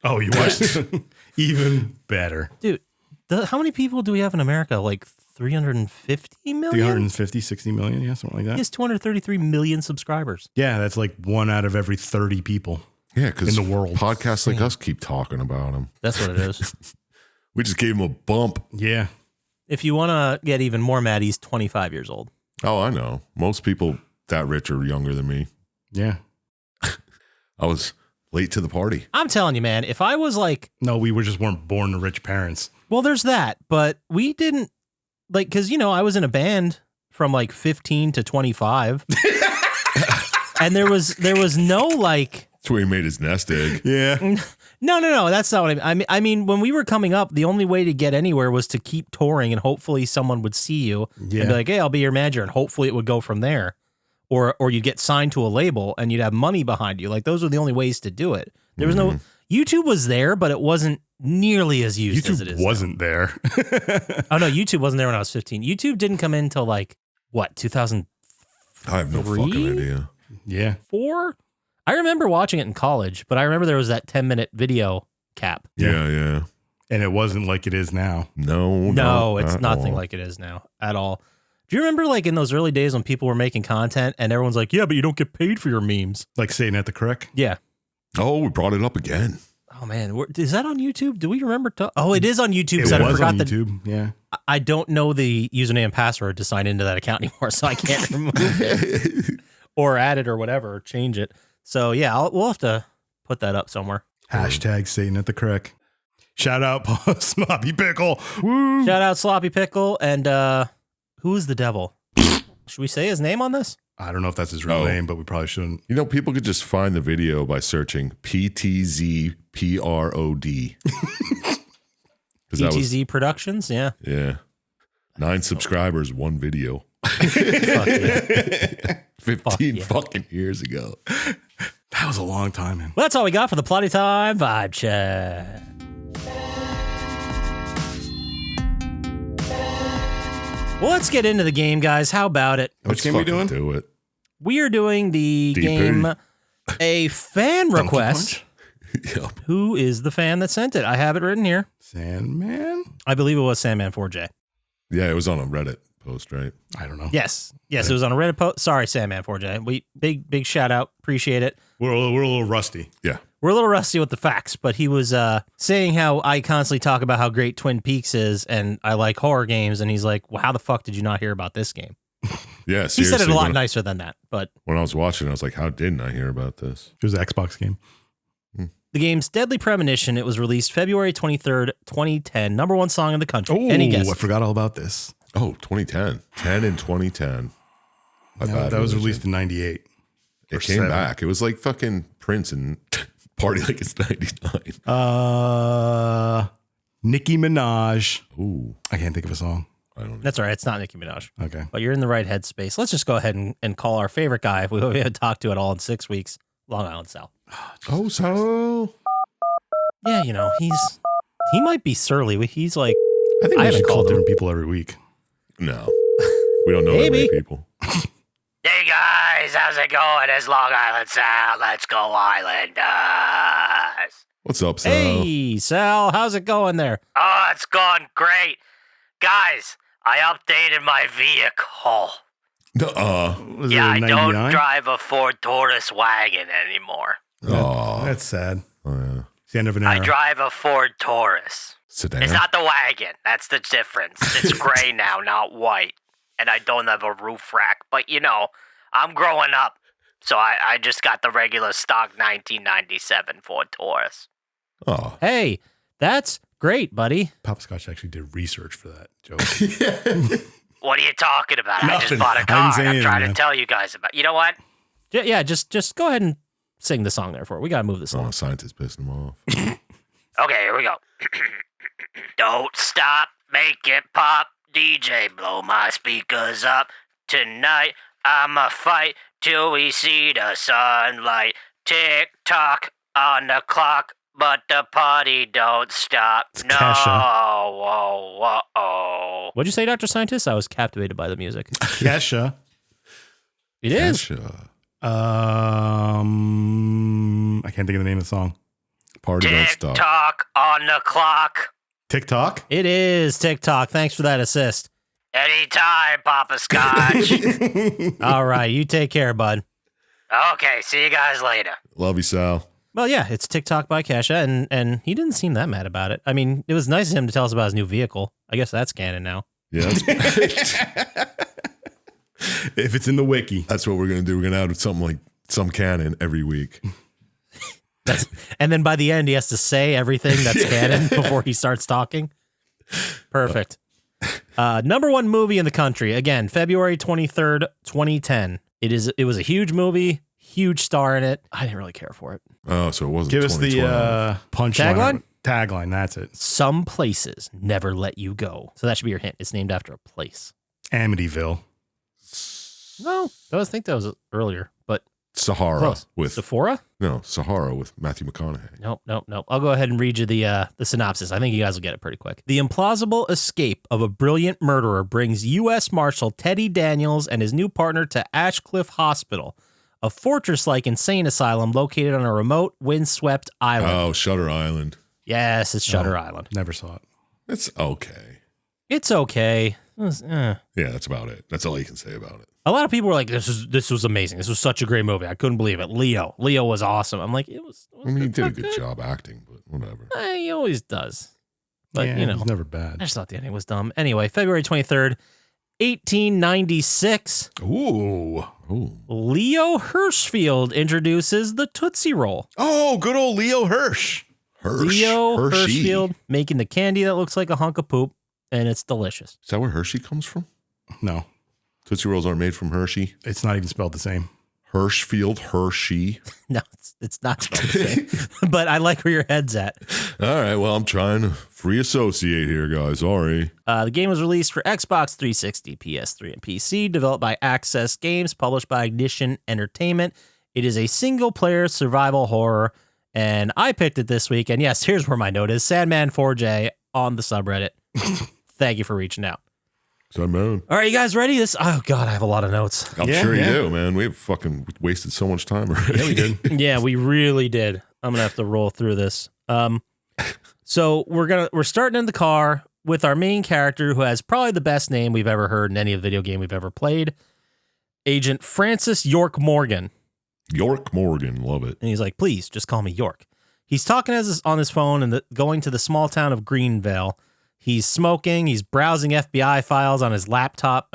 Oh, you watched it? Even better. Dude, how many people do we have in America? Like 350 million? 350, 60 million. Yeah, something like He that. has 233 million subscribers. Yeah, that's like 1 out of every 30 people. Yeah, because In the world. podcasts like us keep talking about him. That's what it is. We just gave him a bump. Yeah. If you want to get even more mad, he's 25 years old. Oh, I know. Most people that rich are younger than me. Yeah. I was late to the party. I'm telling you, man, if I was like, No, we just weren't born to rich parents. well, there's that, but we didn't like, cause I was in a band from like 15 to 25 and there was no like, That's where he made his nest egg. Yeah. no, that's not what I mean. I mean, when we were coming up, the only way to get anywhere was to keep touring and hopefully someone would see you and be like, hey, I'll be your manager. And hopefully it would go from there. Or you'd get signed to a label and you'd have money behind you. Like those were the only ways to do it. There was no, YouTube was there, but it wasn't nearly as used as it is. YouTube wasn't there. Oh no, YouTube wasn't there when I was 15. YouTube didn't come in until like, what, 2004? I have no fucking idea. Yeah. I remember watching it in college, but I remember there was that 10-minute video cap. Yeah. And it wasn't like it is now. No, It's at nothing all. like it is now at all. Do you remember like in those early days when people were making content and everyone's like, yeah, but you don't get paid for your memes? Like Satan at the Crick. Yeah. Oh, we brought it up again. Oh man, is that on YouTube? Do we remember? Oh, it is on YouTube. It 'cause I was forgot on that YouTube. Yeah. I don't know the username and password to sign into that account anymore, so I can't remove it or add it or whatever, or change it. So yeah, we'll have to put that up somewhere. Hashtag Satan at the Crick. Shout out Sloppy Pickle. Woo. Shout out Sloppy Pickle and who's the devil? Should we say his name on this? I don't know if that's his real Oh. name, but we probably shouldn't. You know, people could just find the video by searching PTZPROD. ETZ Productions, yeah. Yeah. 9 subscribers, 1 video. Fuck yeah. 15 yeah. fucking years ago. That was a long time, man. Well, that's all we got for the Plotty Time Vibe Check. Well, let's get into the game, guys. How about it? Which game are we doing? Do it. We are doing the DP. game, a fan Donkey request. Yep. Who is the fan that sent it? I have it written here. Sandman? I believe it was Sandman4J. Yeah, it was on a Reddit post, right? I don't know. Yes, it was on a Reddit post. Sorry, Sandman4J. We big shout out. Appreciate it. We're a little rusty. Yeah. We're a little rusty with the facts, but he was saying how I constantly talk about how great Twin Peaks is and I like horror games, and he's like, well, how the fuck did you not hear about this game? Yeah, He said it seriously, a lot nicer than that, but When I was watching, I was like, how didn't I hear about this? It was an Xbox game. the game's Deadly Premonition. It was released February 23rd, 2010. Number one song in the country. Oh, Any guess? I forgot all about this. Oh, 2010. 10 in 2010. That was released in 98. It or came 7. back. It was like fucking Prince and Party Like It's 99. Nicki Minaj. Ooh, I can't think of a song. I don't know. That's all right. It's not Nicki Minaj. Okay. But you're in the right headspace. Let's just go ahead and call our favorite guy, if we haven't talked to at all in 6 weeks, Long Island Sal. Oh, so Yeah, you know, he might be surly. He's like, I think I we haven't should call called him. different people every week. no, we don't know that many Maybe. people. hey guys, how's it going? It's Long Island Sal. Let's go Islanders. What's up, Sal? Hey, Sal, how's it going there? Oh, it's going great. Guys, I updated my vehicle. Was Yeah, I it a don't 99? drive a Ford Taurus wagon anymore. Oh, That's sad. yeah. It's the end of an I era. drive a Ford Taurus. Sedan. It's not the wagon. That's the difference. It's gray now, not white. And I don't have a roof rack. But, you know, I'm growing up. So I just got the regular stock 1997 Ford Taurus. Oh, Hey, that's great, buddy. Poppascotch actually did research for that joke. What are you talking about? I Nothing. just bought a I didn't car. say I'm anything, trying to man. tell you guys about. You know what? Yeah, just go ahead and sing the song there for it. We got to move this oh, along. Syintist pissed him off. Okay, here we go. Don't stop, make it pop. DJ, blow my speakers up. Tonight, I'ma fight till we see the sunlight. Tick tock on the clock, but the party don't stop. It's No, Kesha. whoa, whoa, whoa. What'd you say, Dr. Scientist? I was captivated by the music. Kesha. It is. Kesha. I can't think of the name of the song. Party don't Tick stop. tock on the clock. TikTok? It is TikTok. Thanks for that assist. Anytime, Poppascotch. All right, you take care, bud. Okay, see you guys later. Love you, Sal. Well, yeah, it's TikTok by Kesha, and he didn't seem that mad about it. I mean, it was nice of him to tell us about his new vehicle. I guess that's canon now. Yeah, If it's in the wiki. that's what we're gonna do. We're gonna add something like some canon every week. And then by the end, he has to say everything that's canon before he starts talking. Perfect. Number one movie in the country. Again, February 23rd, 2010. It was a huge movie, huge star in it. I didn't really care for it. Oh, so it wasn't. Give us the 2012. punchline. Tagline? Tagline, that's it. Some places never let you go. So that should be your hint. It's named after a place. Amityville. No, I think that was earlier, but Sahara close. with Sephora? Sahara with Matthew McConaughey. Nope. I'll go ahead and read you the synopsis. I think you guys will get it pretty quick. The implausible escape of a brilliant murderer brings U.S. Marshal Teddy Daniels and his new partner to Ashcliff Hospital, a fortress-like insane asylum located on a remote, windswept island. Oh, Shutter Island. Yes, it's Shutter Island. Never saw it. It's okay. It's okay. It was, Yeah, that's about it. That's all you can say about it. A lot of people were like, "This was amazing. This was such a great movie. I couldn't believe it." Leo was awesome. I'm like, it was. I mean, he did a good job acting, but whatever. He always does. But yeah, you know, it's never I bad. just thought the ending was dumb. Anyway, February 23rd, 1896, Ooh. Ooh. Leo Hirschfield introduces the Tootsie Roll. Oh, good old Leo Hirsch. Leo Hershey. Hirschfield making the candy that looks like a hunk of poop, and it's delicious. Is that where Hershey comes from? No, Tootsie Rolls aren't made from Hershey. it's not even spelled the same. Hirschfield, Hershey. No, it's not spelled the same. But I like where your head's at. All right, well, I'm trying to Free associate here, guys. Sorry. The game was released for Xbox 360, PS3, and PC, developed by Access Games, published by Ignition Entertainment. It is a single-player survival horror, and I picked it this week. And yes, here's where my note is. Sandman4J on the subreddit. Thank you for reaching out. Sandman. All right, you guys ready? Oh, God, I have a lot have I'm sure you do, man. We've fucking wasted so much time already. Yeah, we did. Yeah, we really did. I'm going to have to roll through this. So we're starting in the car with our main character, who has probably the best name we've ever heard in any video game we've ever played. Agent Francis York Morgan. York Morgan. Love it. And he's like, please, just call me York. He's talking on his phone and going to the small town of Greenvale. He's smoking. He's browsing FBI files on his laptop.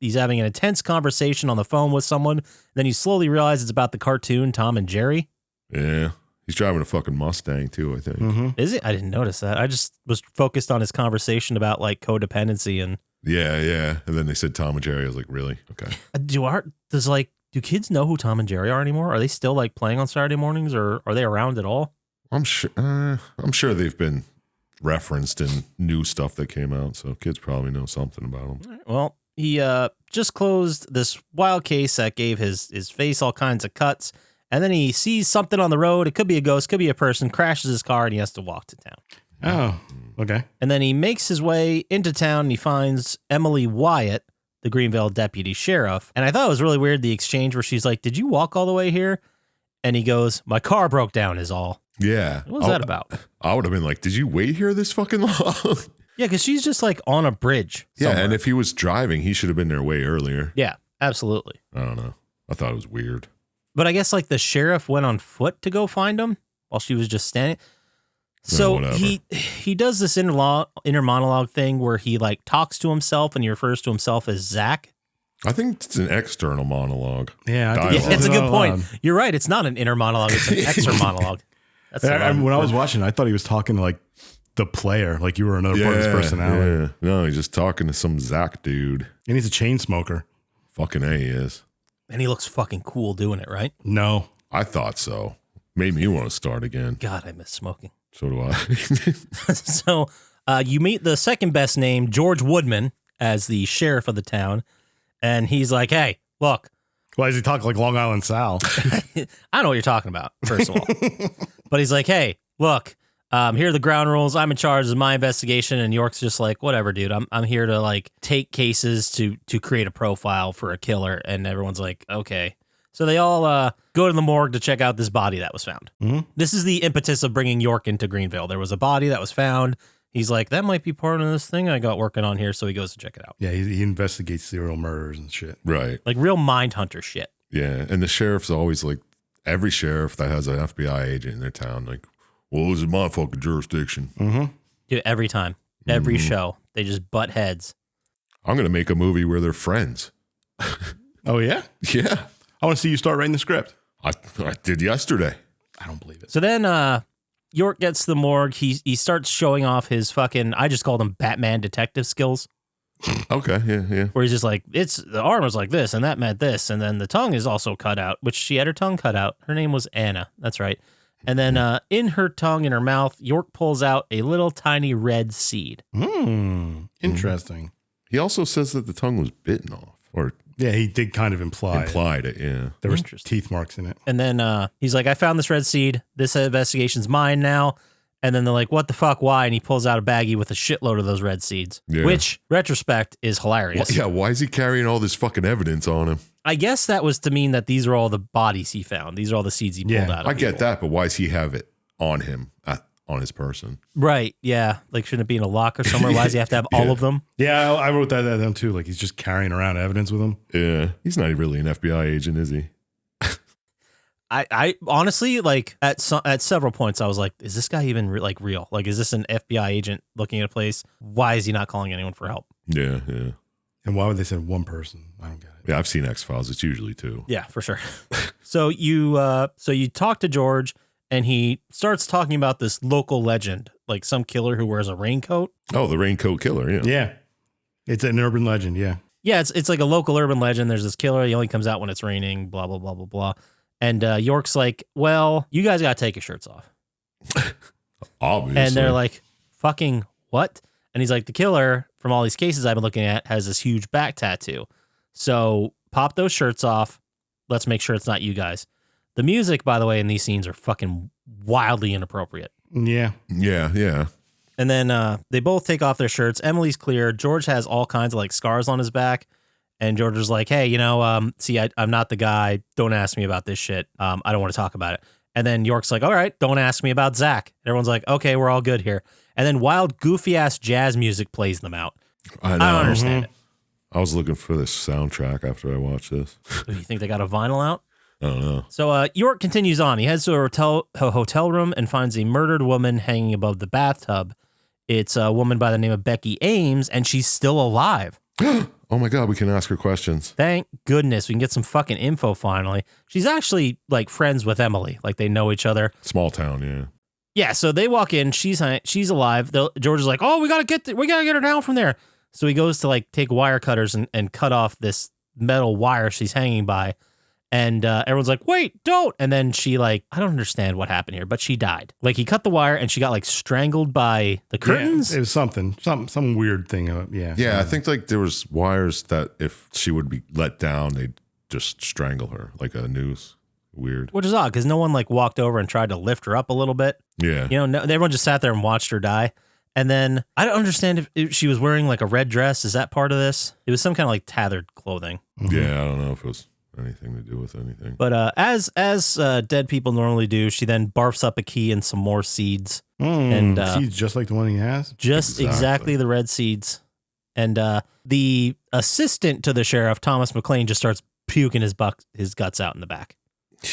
He's having an intense conversation on the phone with someone. Then you slowly realize it's about the cartoon Tom and Jerry. Yeah. He's driving a fucking Mustang, too, I think. Mm-hmm. Is it? I didn't notice that. I just was focused on his conversation about like codependency and. Yeah. And then they said Tom and Jerry. I was like, really? Okay. Do kids know who Tom and Jerry are anymore? Are they still like playing on Saturday mornings, or are they around at all? I'm sure they've been referenced in new stuff that came out, so kids probably know something about them. Well, he just closed this wild case that gave his face all kinds of cuts, and then he sees something on the road. It could be a ghost, could be a person, crashes his car, and he has to walk to town. Oh, okay. And then he makes his way into town, and he finds Emily Wyatt, the Greenville deputy sheriff. And I thought it was really weird, the exchange where she's like, did you walk all the way here? And he goes, my car broke down is all. Yeah. What was that about? I would have been like, did you wait here this fucking long? Yeah, because she's just like on a bridge somewhere. Yeah, and if he was driving, he should have been there way earlier. Yeah, absolutely. I don't know. I thought it was weird. But I guess like the sheriff went on foot to go find him while she was just standing. So whatever. he does this inner monologue thing where he like talks to himself and he refers to himself as Zach. I think it's an external monologue. Yeah, Dialogue. Yeah, it's a good point. Loud. You're right. It's not an inner monologue. It's an extra monologue. That's When I was watching, I thought he was talking to like the player, like you were another part of his personality. Yeah. No, he's just talking to some Zach dude. And he's a chain smoker. Fucking A, he is. And he looks fucking cool doing it, right? No. I thought so. Made me want to start again. God, I miss smoking. So do I. So you meet the second best name, George Woodman, as the sheriff of the town. And he's like, hey, look. Why does he talk like Long Island Sal? I know what you're talking about, first of all. But he's like, hey, look, here are the ground rules. I'm in charge of my investigation. And York's just like, whatever, dude. I'm here to like take cases to create a profile for a killer. And everyone's like, okay. So they all go to the morgue to check out this body that was found. Mm-hmm. This is the impetus of bringing York into Greenville. There was a body that was found. He's like, that might be part of this thing I got working on here. So he goes to check it out. Yeah, he investigates serial murders and shit. Right. Like real Mindhunter shit. Yeah. And the sheriff's always like, every sheriff that has an FBI agent in their town, like, well, this is my fucking jurisdiction. Mm-hmm. Dude, every time, every show, they just butt heads. I'm going to make a movie where they're friends. Oh, yeah? Yeah. I want to see you start writing the script. I did yesterday. I don't believe it. So then York gets to the morgue. He starts showing off his fucking, I just called him Batman detective skills. Okay. Yeah. Where he's just like, the arm was like this and that meant this. And then the tongue is also cut out, which she had her tongue cut out. Her name was Anna. That's right. And then in her tongue, in her mouth, York pulls out a little tiny red seed. Interesting. He also says that the tongue was bitten off or Yeah, he did kind of implied it. Yeah. There was Interesting. teeth marks in it. And then he's like, I found this red seed. This investigation's mine now. And then they're like, what the fuck? Why? And he pulls out a baggie with a shitload of those red seeds, Yeah. which, retrospect, is hilarious. Yeah. Why is he carrying all this fucking evidence on him? I guess that was to mean that these are all the bodies he found. These are all the seeds he pulled Yeah, out of I get people. that, but why does he have it on him, on his person? Right, yeah. Like, shouldn't it be in a locker somewhere? Why does he have to have all of them? Yeah, I wrote that down too. Like he's just carrying around evidence with him. Yeah. He's not really an FBI agent, is he? I honestly, like, at several points, I was like, is this guy even real? Like, is this an FBI agent looking at a place? Why is he not calling anyone for help? Yeah. And why would they send one person? I don't get it. Yeah, I've seen X-Files. It's usually two. Yeah, for sure. So you talk to George, and he starts talking about this local legend, like some killer who wears a raincoat. Oh, the Raincoat Killer, yeah. Yeah. It's an urban legend, yeah. Yeah, it's like a local urban legend. There's this killer. He only comes out when it's raining, blah, blah, blah, blah, blah. And York's like, well, you guys got to take your shirts off. Obviously. And they're like, fucking what? And he's like, the killer from all these cases I've been looking at has this huge back tattoo. So pop those shirts off. Let's make sure it's not you guys. The music, by the way, in these scenes are fucking wildly inappropriate. Yeah. Yeah. And then they both take off their shirts. Emily's clear. George has all kinds of like scars on his back. And George is like, hey, see, I'm not the guy. Don't ask me about this shit. I don't want to talk about it. And then York's like, all right, don't ask me about Zach. And everyone's like, okay, we're all good here. And then wild, goofy-ass jazz music plays them out. I know. I don't understand it. I was looking for this soundtrack after I watched this. Do you think they got a vinyl out? I don't know. So York continues on. He heads to a hotel room and finds a murdered woman hanging above the bathtub. It's a woman by the name of Becky Ames, and she's still alive. Oh my God, we can ask her questions. Thank goodness we can get some fucking info finally. She's actually like friends with Emily. Like they know each other. Small town, yeah. Yeah, so they walk in. She's alive. George is like, oh, we gotta get her down from there. So he goes to like take wire cutters and cut off this metal wire she's hanging by. And everyone's like, wait, don't. And then she like, I don't understand what happened here, but she died. Like he cut the wire and she got like strangled by the curtains. Yeah, it was some weird thing. Yeah, I think like there was wires that if she would be let down, they'd just strangle her like a noose. Weird. Which is odd because no one like walked over and tried to lift her up a little bit. Yeah. Everyone just sat there and watched her die. And then I don't understand if she was wearing like a red dress. Is that part of this? It was some kind of like tethered clothing. Yeah, I don't know if it was anything to do with anything. But as dead people normally do, she then barfs up a key and some more seeds. And seeds just like the one he has? Just exactly the red seeds. And the assistant to the sheriff, Thomas McLean, just starts puking his guts out in the back.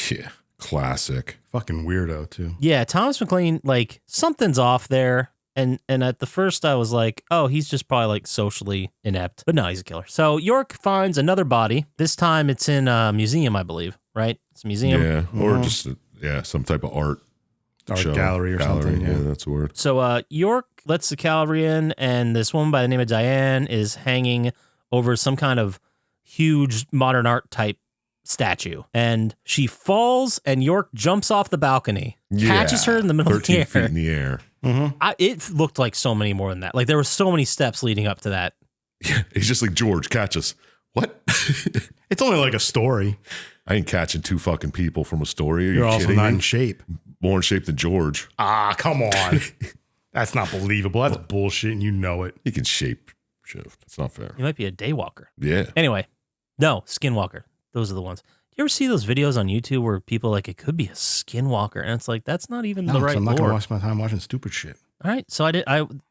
Yeah, classic. Fucking weirdo, too. Yeah, Thomas McLean, like, something's off there. And at the first I was like, oh, he's just probably like socially inept. But no, he's a killer. So York finds another body. This time it's in a museum, I believe, right? It's a museum. Yeah, or just, some type of art show. Gallery or something. Yeah, that's the word. So York lets the cavalry in, and this woman by the name of Diane is hanging over some kind of huge modern art type statue. And she falls, and York jumps off the balcony, catches her in the middle of the air. 13 feet in the air. Mm-hmm. It looked like so many more than that. Like there were so many steps leading up to that. Yeah, he's just like, George, catch us. What? It's only like a story. I ain't catching two fucking people from a story. Are you You're also kidding not me? in shape. More in shape than George. Ah, come on. That's not believable. That's bullshit, and you know it. He can shape shift. It's not fair. He might be a daywalker. Yeah. Anyway, no, skinwalker. Those are the ones. You ever see those videos on YouTube where people like it could be a skinwalker, and it's like that's not even the right I'm not lore. gonna waste my time watching stupid shit. All right, so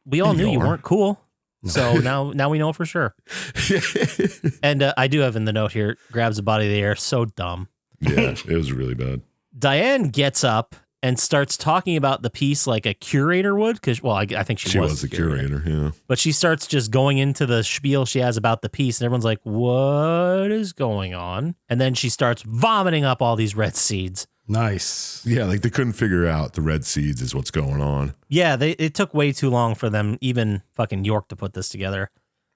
we all knew you weren't cool. So now we know for sure. And I do have in the note here, grabs the body of the air. So dumb. Yeah, it was really bad. Diane gets up and starts talking about the piece like a curator would. Because, well, I think she was the curator, yeah. But she starts just going into the spiel she has about the piece. And everyone's like, what is going on? And then she starts vomiting up all these red seeds. Nice. Yeah, like they couldn't figure out the red seeds is what's going on. Yeah, it took way too long for them, even fucking York, to put this together.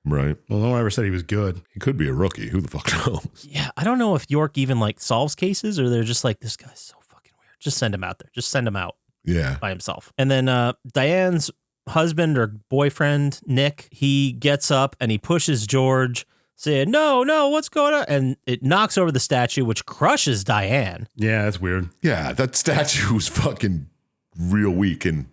Right. Well, no one ever said he was good. He could be a rookie. Who the fuck knows? Yeah, I don't know if York even like solves cases or they're just like, this guy's so fucking weird. Just send him out there. Just send him out Yeah. by himself. And then Diane's husband or boyfriend, Nick, he gets up and he pushes George, saying, no, what's going on? And it knocks over the statue, which crushes Diane. Yeah, that's weird. Yeah, that statue was fucking real weak, and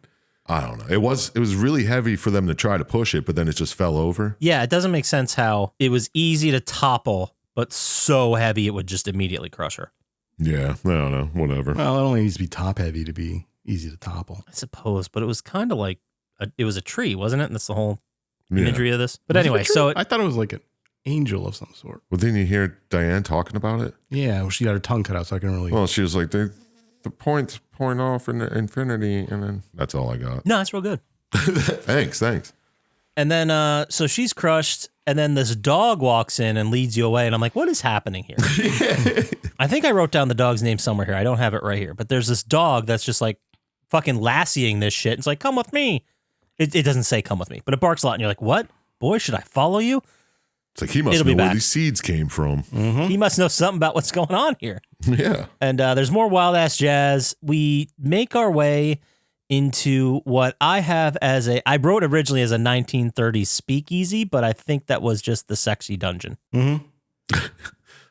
I don't know. It was really heavy for them to try to push it, but then it just fell over. Yeah, it doesn't make sense how it was easy to topple, but so heavy it would just immediately crush her. Yeah, I don't know. Whatever. Well, it only needs to be top heavy to be easy to topple. I suppose, but it was kind of like it was a tree, wasn't it? And that's the whole Yeah. imagery of this. But Was it anyway, a tree? so I thought it was like an angel of some sort. Well, didn't you hear Diane talking about it? Yeah, well, she got her tongue cut out, so I can really. Well, she was like, the points point off in infinity, and then that's all I got. no, it's real good. Thanks. And then, so she's crushed, and then this dog walks in and leads you away, and I'm like, what is happening here? I think I wrote down the dog's name somewhere here. I don't have it right here, but there's this dog that's just like fucking lassying this shit. It's like, come with me. It doesn't say come with me, but it barks a lot, and you're like, what? Boy, should I follow you? It's like he must It'll know be where back. these seeds came from. He must know something about what's going on here. Yeah. And there's more wild ass jazz. We make our way into what I have as I wrote originally as a 1930s speakeasy, but I think that was just the sexy dungeon. Mm-hmm.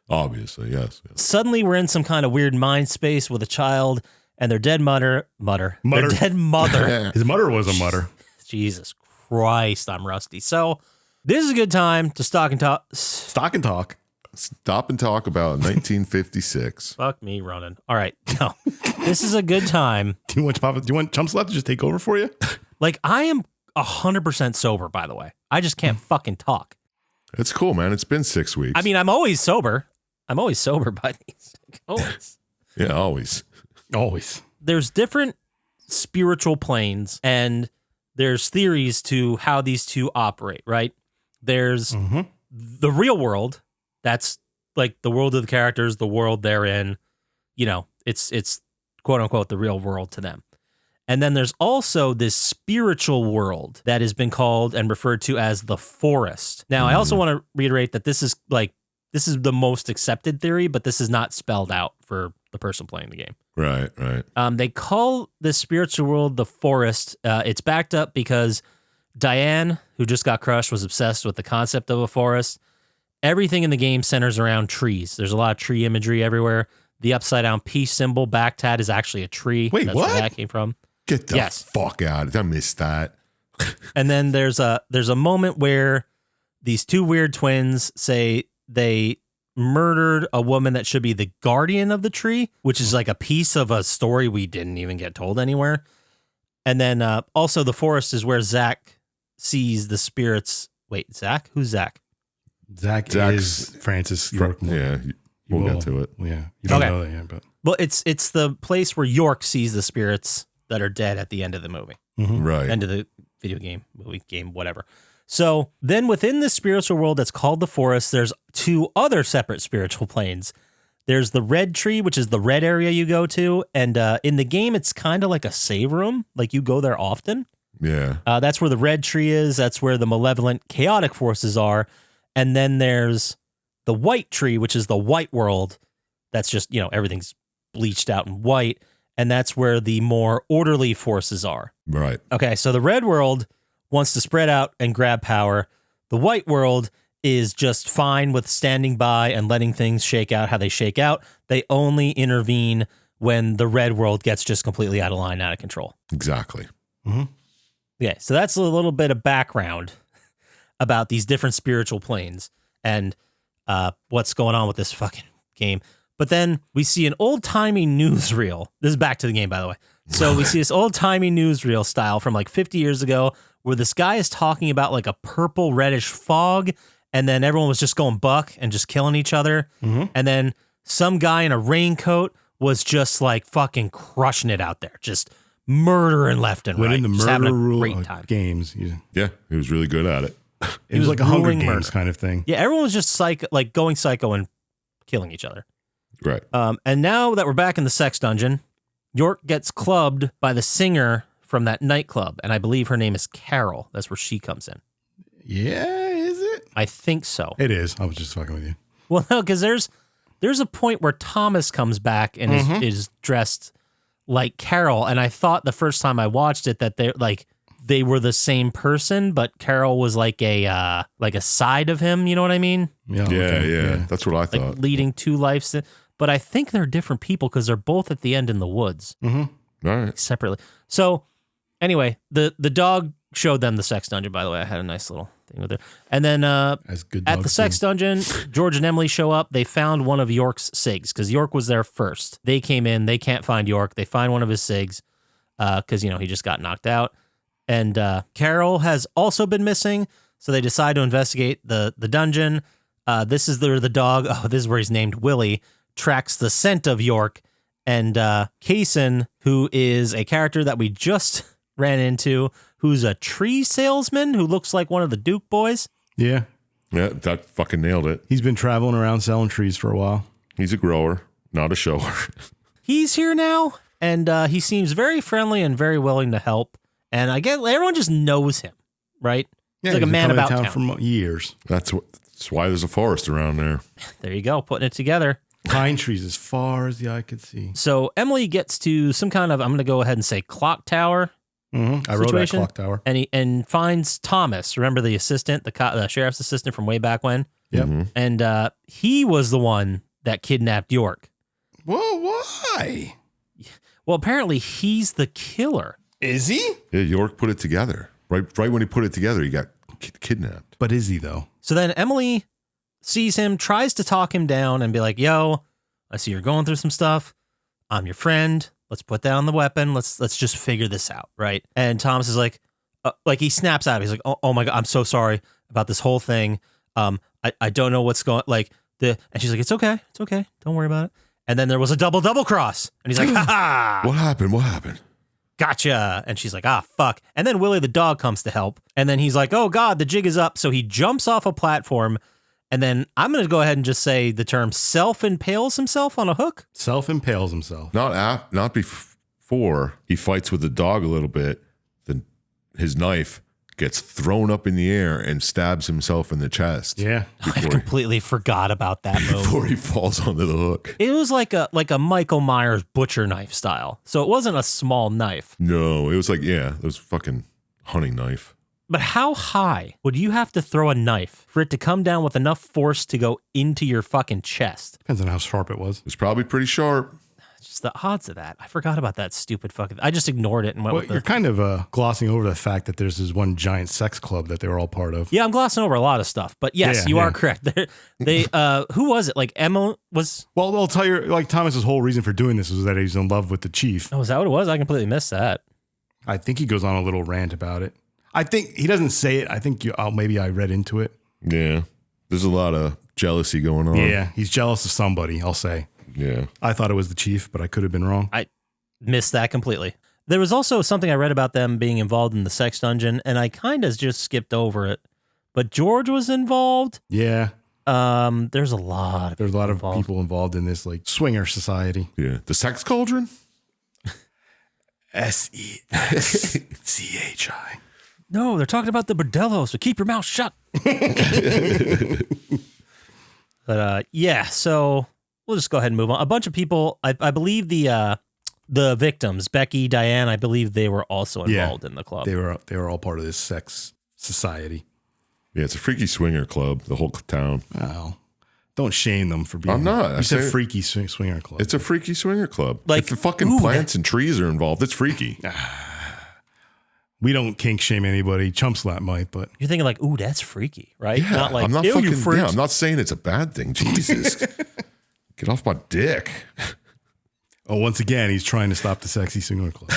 Obviously, yes. Suddenly we're in some kind of weird mind space with a child and their dead mother. Their dead mother. His mother was a mutter. Jesus Christ, I'm rusty. So this is a good time to stop and talk. Stock and talk. Stop and talk about 1956. Fuck me running. All right. No, this is a good time. Do you want Chump Slap to just take over for you? Like, I am 100% sober, by the way. I just can't fucking talk. It's cool, man. It's been 6 weeks. I mean, I'm always sober. Buddies. Always. Yeah, always. Always. There's different spiritual planes, and there's theories to how these two operate, right? There's the real world. That's like the world of the characters, the world they're in. You know, it's quote unquote the real world to them. And then there's also this spiritual world that has been called and referred to as the forest. Now, I also want to reiterate that this is the most accepted theory, but this is not spelled out for the person playing the game. Right. They call this spiritual world the forest. It's backed up because Diane, who just got crushed, was obsessed with the concept of a forest. Everything in the game centers around trees. There's a lot of tree imagery everywhere. The upside down peace symbol back tat is actually a tree. Wait, That's what? where that came from. Get the Yes. fuck out. I missed that. And then there's a moment where these two weird twins say they murdered a woman that should be the guardian of the tree, which is like a piece of a story we didn't even get told anywhere. And then also the forest is where Zach sees the spirits. Wait, Zach? Who's Zach? Zach Zach's- is Francis York. Yeah, we'll get to it. Yeah. You don't Okay. know that yet, but. Well, it's the place where York sees the spirits that are dead at the end of the movie. Right. End of the video game, movie, game, whatever. So then within this spiritual world that's called the forest, there's two other separate spiritual planes. There's the red tree, which is the red area you go to. And in the game, it's kind of like a save room. Like you go there often. Yeah. That's where the red tree is. That's where the malevolent chaotic forces are. And then there's the white tree, which is the white world. That's just, everything's bleached out in white. And that's where the more orderly forces are. Right. Okay, so the red world wants to spread out and grab power. The white world is just fine with standing by and letting things shake out how they shake out. They only intervene when the red world gets just completely out of line, out of control. Exactly. Okay, so that's a little bit of background about these different spiritual planes and what's going on with this fucking game. But then we see an old-timey newsreel. This is back to the game, by the way. So we see this old-timey newsreel style from like 50 years ago where this guy is talking about like a purple reddish fog, and then everyone was just going buck and just killing each other. And then some guy in a raincoat was just like fucking crushing it out there, just murdering left and right. Winning the Just having murder a rule great of time. games. Yeah, he was really good at it. It was was like a Hunger ruling Games murder. kind of thing. Yeah, everyone was just going psycho and killing each other. Right. And now that we're back in the sex dungeon, York gets clubbed by the singer from that nightclub, and I believe her name is Carol. That's where she comes in. Yeah, is it? I think so. It is. I was just fucking with you. Well, no, because there's a point where Thomas comes back and is dressed like Carol, and I thought the first time I watched it that they were the same person, but Carol was like a side of him. You know what I mean? Yeah. Yeah, okay, yeah. That's what I Like thought. leading two lives. But I think they're different people because they're both at the end in the woods. All right. Separately. So anyway, the dog showed them the sex dungeon, by the way. I had a nice little thing with it. And then As good at the dogs sex do. dungeon, George and Emily show up. They found one of York's cigs because York was there first. They came in. They can't find York. They find one of his cigs because, he just got knocked out. And Carol has also been missing. So they decide to investigate the dungeon. This is the dog. Oh, this is where he's named Willie. Tracks the scent of York. And Kaysen, who is a character that we just ran into, who's a tree salesman who looks like one of the Duke boys. Yeah. Yeah, that fucking nailed it. He's been traveling around selling trees for a while. He's a grower, not a shower. He's here now, and he seems very friendly and very willing to help. And I guess everyone just knows him, right? Yeah, He's like a been man coming to about town. for years. That's why there's a forest around there. There you go, putting it together. Pine trees as far as the eye could see. So Emily gets to some kind of, I'm going to go ahead and say clock tower. I wrote that clock tower. And finds Thomas. Remember the assistant, the sheriff's assistant from way back when? Yep. And he was the one that kidnapped York. Whoa, why? Well, apparently he's the killer. Is he? Yeah, York put it together. Right when he put it together, he got kidnapped. But is he, though? So then Emily sees him, tries to talk him down and be like, yo, I see you're going through some stuff. I'm your friend. Let's put down the weapon. Let's just figure this out, right? And Thomas is like he snaps out. He's like, oh my God, I'm so sorry about this whole thing. I don't know what's going, and she's like, it's okay. Don't worry about it. And then there was a double cross. And he's like, ha ha. What happened? Gotcha. And she's like, fuck. And then Willie the dog comes to help. And then he's like, oh God, the jig is up. So he jumps off a platform. And then I'm going to go ahead and just say the term self-impales himself on a hook. Self-impales himself. Not before he fights with the dog a little bit. Then his knife gets thrown up in the air and stabs himself in the chest. Yeah. I completely forgot about that move. Before he falls onto the hook. It was like a Michael Myers butcher knife style. So it wasn't a small knife. No, it was it was fucking hunting knife. But how high would you have to throw a knife for it to come down with enough force to go into your fucking chest? Depends on how sharp it was. It's probably pretty sharp. Just the odds of that. I forgot about that stupid fucking... I just ignored it and went with You're kind of glossing over the fact that there's this one giant sex club that they were all part of. Yeah, I'm glossing over a lot of stuff. But yes, you are correct. They who was it? Like Emma was... Well, I'll tell you, like Thomas's whole reason for doing this was that he's in love with the chief. Oh, is that what it was? I completely missed that. I think he goes on a little rant about it. I think he doesn't say it. I think maybe I read into it. Yeah. There's a lot of jealousy going on. Yeah, he's jealous of somebody, I'll say. Yeah. I thought it was the chief, but I could have been wrong. I missed that completely. There was also something I read about them being involved in the sex dungeon, and I kind of just skipped over it. But George was involved. Yeah. There's a lot of people involved in this like swinger society. Yeah. The sex cauldron? SEXCHI. No, they're talking about the bordello, so keep your mouth shut. But yeah, so we'll just go ahead and move on. A bunch of people, I believe the victims, Becky, Diane, I believe they were also involved in the club. They were all part of this sex society. Yeah, it's a freaky swinger club, the whole town. Well, don't shame them for being. I'm not. You said freaky swinger club. It's a freaky swinger club. Like, if the fucking plants and trees are involved, it's freaky. We don't kink shame anybody. Chump Slap might, but You're thinking like, ooh, that's freaky, right? Yeah, Not like, I'm not ew, fucking. you freaks. Yeah, I'm not saying it's a bad thing. Jesus, get off my dick. once again, he's trying to stop the sexy swinger club.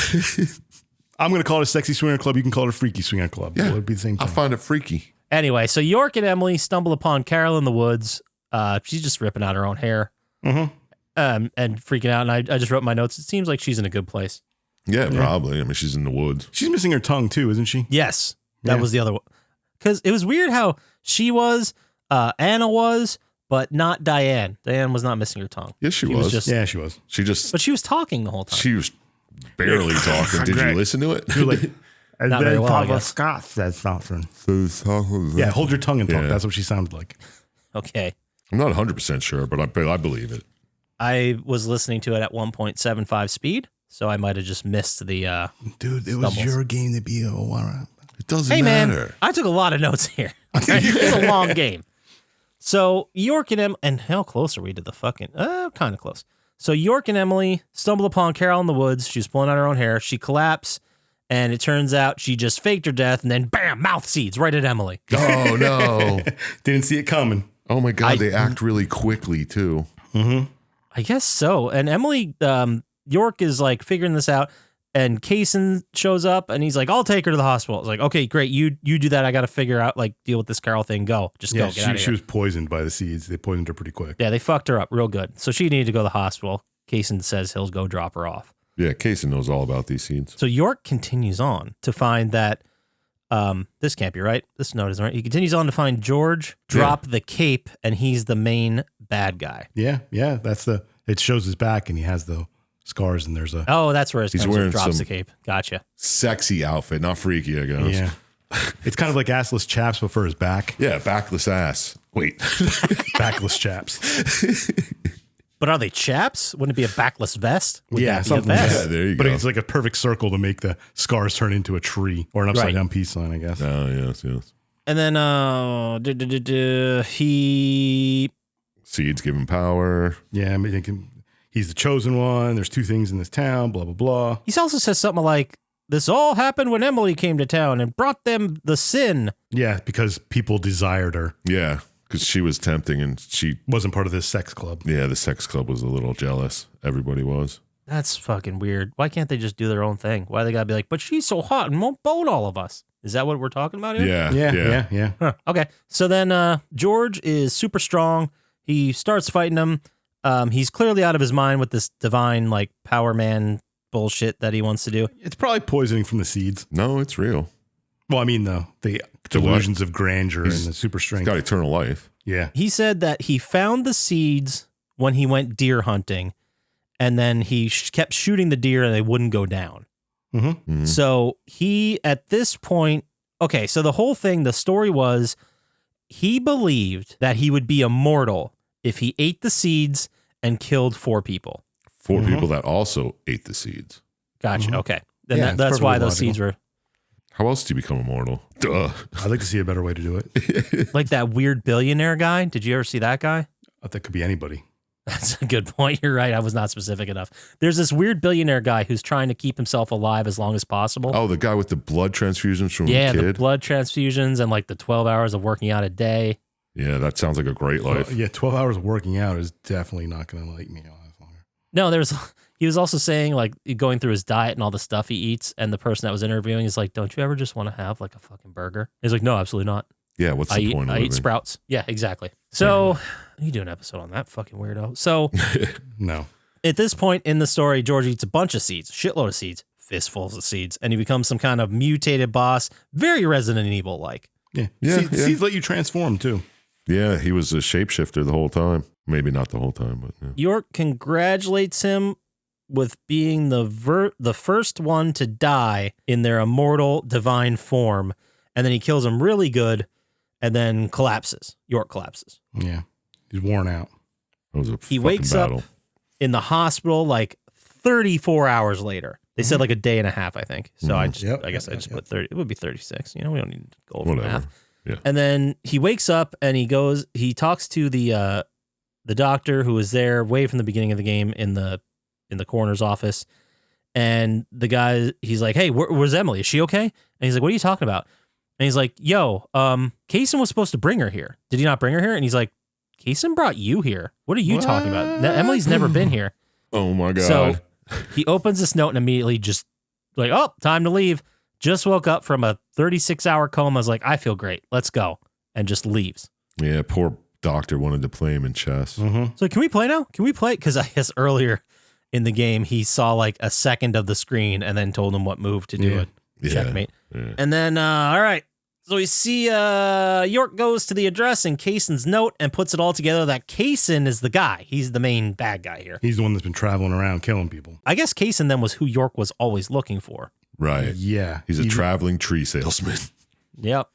I'm going to call it a sexy swinger club. You can call it a freaky swinger club. Yeah, it would be the same thing. I find it freaky. Anyway, so York and Emily stumble upon Carol in the woods. She's just ripping out her own hair, and freaking out. And I just wrote in my notes. It seems like she's in a good place. Yeah, probably. I mean, she's in the woods. She's missing her tongue too, isn't she? Yes, that was the other one. Because it was weird how she was, Anna was, but not Diane. Diane was not missing her tongue. Yes, she was. Yeah, she was. But she was talking the whole time. She was barely talking. Did you listen to it? You're like, and Not very well, I guess. Poppascotch said something. Yeah, hold your tongue and talk. Yeah. That's what she sounded like. Okay. I'm not 100% sure, but I believe it. I was listening to it at 1.75 speed, so I might have just missed the Dude, it was stumbles. your game to be a one. It doesn't Hey, man, matter. I took a lot of notes here. It's a long game. So York and how close are we to the fucking... kind of close. So York and Emily stumble upon Carol in the woods. She's pulling out her own hair. She collapsed, and it turns out she just faked her death, and then bam, mouth seeds right at Emily. Oh, no. Didn't see it coming. Oh, my God. They act really quickly, too. I guess so. And Emily, York is like figuring this out, and Kaysen shows up, and he's like, "I'll take her to the hospital." It's like, okay, great. You do that. I got to figure out, like, deal with this Carol thing. Go. Just go. Get out of she here. was poisoned by the seeds. They poisoned her pretty quick. Yeah, they fucked her up real good. So she needed to go to the hospital. Kaysen says he'll go drop her off. Yeah, Kaysen knows all about these seeds. So York continues on to find that this can't be right. This note isn't right. He continues on to find George drop the cape, and he's the main bad guy. Yeah. It shows his back, and he has the scars, and there's a... Oh, that's where He's wearing drops some- the cape. Gotcha. Sexy outfit, not freaky, I guess. Yeah. It's kind of like assless chaps, but for his back. Yeah, backless ass. Wait. Backless chaps. But are they chaps? Wouldn't it be a backless vest? Would Yeah, that be a something like vest? Yeah, there you But go. it's like a perfect circle to make the scars turn into a tree or an upside down peace sign, I guess. Oh, yes. And then he Seeds give him power. Yeah, I mean, he's the chosen one. There's 2 things in this town, blah, blah, blah. he also says something like, "This all happened when Emily came to town and brought them the sin." Yeah, because people desired her. Yeah, because she was tempting and she, Wasn't part of this sex club. the sex club was a little jealous. Everybody was. That's fucking weird. Why can't they just do their own thing? Why they gotta be like, but she's so hot and won't bone all of us? Is that what we're talking about here? Yeah. Huh. Okay. So then George is super strong. He starts fighting him. He's clearly out of his mind with this divine, like, power man bullshit that he wants to do. It's probably poisoning from the seeds. No, it's real. Well, I mean, the delusions of grandeur and the super He's strength. got eternal life. Yeah. He said that he found the seeds when he went deer hunting, and then he kept shooting the deer and they wouldn't go down. Mm-hmm. Mhm. So he, at this point, okay, so the whole thing, the story was he believed that he would be immortal if he ate the seeds and killed 4 people. 4 people that also ate the seeds. Gotcha. Mhm. Okay. Then Yeah, that's it's why perfectly those logical. seeds were How else do you become immortal? Duh. I'd like to see a better way to do it. like that weird billionaire guy. Did you ever see that guy? That could be anybody. That's a good point. You're right. I was not specific enough. There's this weird billionaire guy who's trying to keep himself alive as long as possible. Oh, the guy with the blood transfusions from yeah, a kid? the blood transfusions and like the 12 hours of working out a day. Yeah, that sounds like a great life. Well, yeah, 12 hours of working out is definitely not going to make me last longer. No, he was also saying, like, going through his diet and all the stuff he eats, and the person that was interviewing is like, "Don't you ever just want to have like a fucking burger?" He's like, "No, absolutely not. Yeah, what's I the eat, point of I eat living? sprouts." Yeah, exactly. So you do an episode on that fucking weirdo. So No. at this point in the story, George eats a bunch of seeds, shitload of seeds, fistfuls of seeds, and he becomes some kind of mutated boss, very Resident Evil like. Yeah. Yeah, Seeds, yeah. seeds let you transform too. Yeah, he was a shapeshifter the whole time. Maybe not the whole time, but yeah. York congratulates him with being the first one to die in their immortal divine form, and then he kills him really good, and then collapses. York collapses. Yeah. He's worn out. It was a He fucking wakes battle. up in the hospital like 34 hours later. They said like a day and a half, I think. So I guess I just put 30. It would be 36. You know, we don't need to go over Whatever. math. Yeah. And then he wakes up and he talks to the doctor who was there way from the beginning of the game in the coroner's office. And the guy, he's like, "Hey, where's Emily? Is she okay?" And he's like, "What are you talking about?" And he's like, "Yo, Kaysen was supposed to bring her here. Did he not bring her here?" And he's like, "Kaysen brought you here. What are you talking about? Emily's never been here." Oh my God. So he opens this note and immediately just like, "Oh, time to leave. Just woke up from a 36-hour coma. I was like, I feel great. Let's go." And just leaves. Yeah, poor doctor wanted to play him in chess. Mm-hmm. So can we play now? Can we play? Because I guess earlier in the game, he saw like a second of the screen and then told him what move to do Yeah. it. Yeah. Checkmate. Yeah. And then, all right. So we see York goes to the address in Kaysen's note and puts it all together that Kaysen is the guy. He's the main bad guy here. He's the one that's been traveling around killing people. I guess Kaysen then was who York was always looking for. Right. Yeah. He's a even, traveling tree salesman. Yep.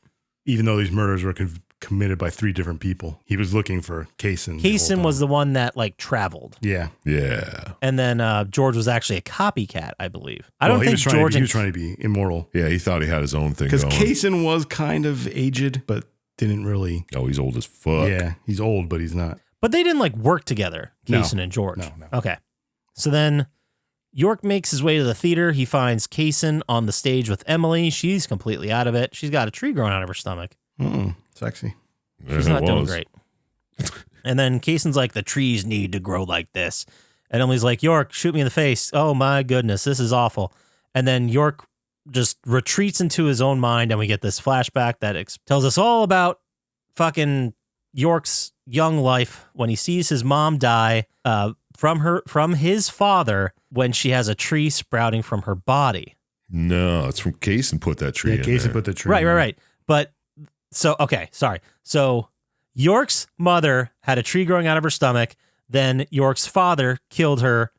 even though these murders were committed by 3 different people, he was looking for Kaysen. Kaysen was the one that like traveled. Yeah. Yeah. And then George was actually a copycat, I believe. I Well, don't think George he and was trying to be immortal. Yeah, he thought he had his own thing Because going. Kaysen was kind of aged, but didn't really. Oh, he's old as fuck. Yeah, he's old, but he's not. But they didn't like work together, No. Kaysen and George. No. Okay. So then York makes his way to the theater. He finds Kaysen on the stage with Emily. She's completely out of it. She's got a tree growing out of her stomach. Sexy. She's Yeah, not it doing was. great. And then Kaysen's like, the trees need to grow like this. And Emily's like, York, shoot me in the face. Oh my goodness, this is awful. And then York just retreats into his own mind, and we get this flashback that tells us all about fucking York's young life when he sees his mom die from his father when she has a tree sprouting from her body. No, it's from Kaysen put that tree Yeah, in Kaysen there. put the tree. Right. But so, okay, sorry. So York's mother had a tree growing out of her stomach. Then York's father killed her,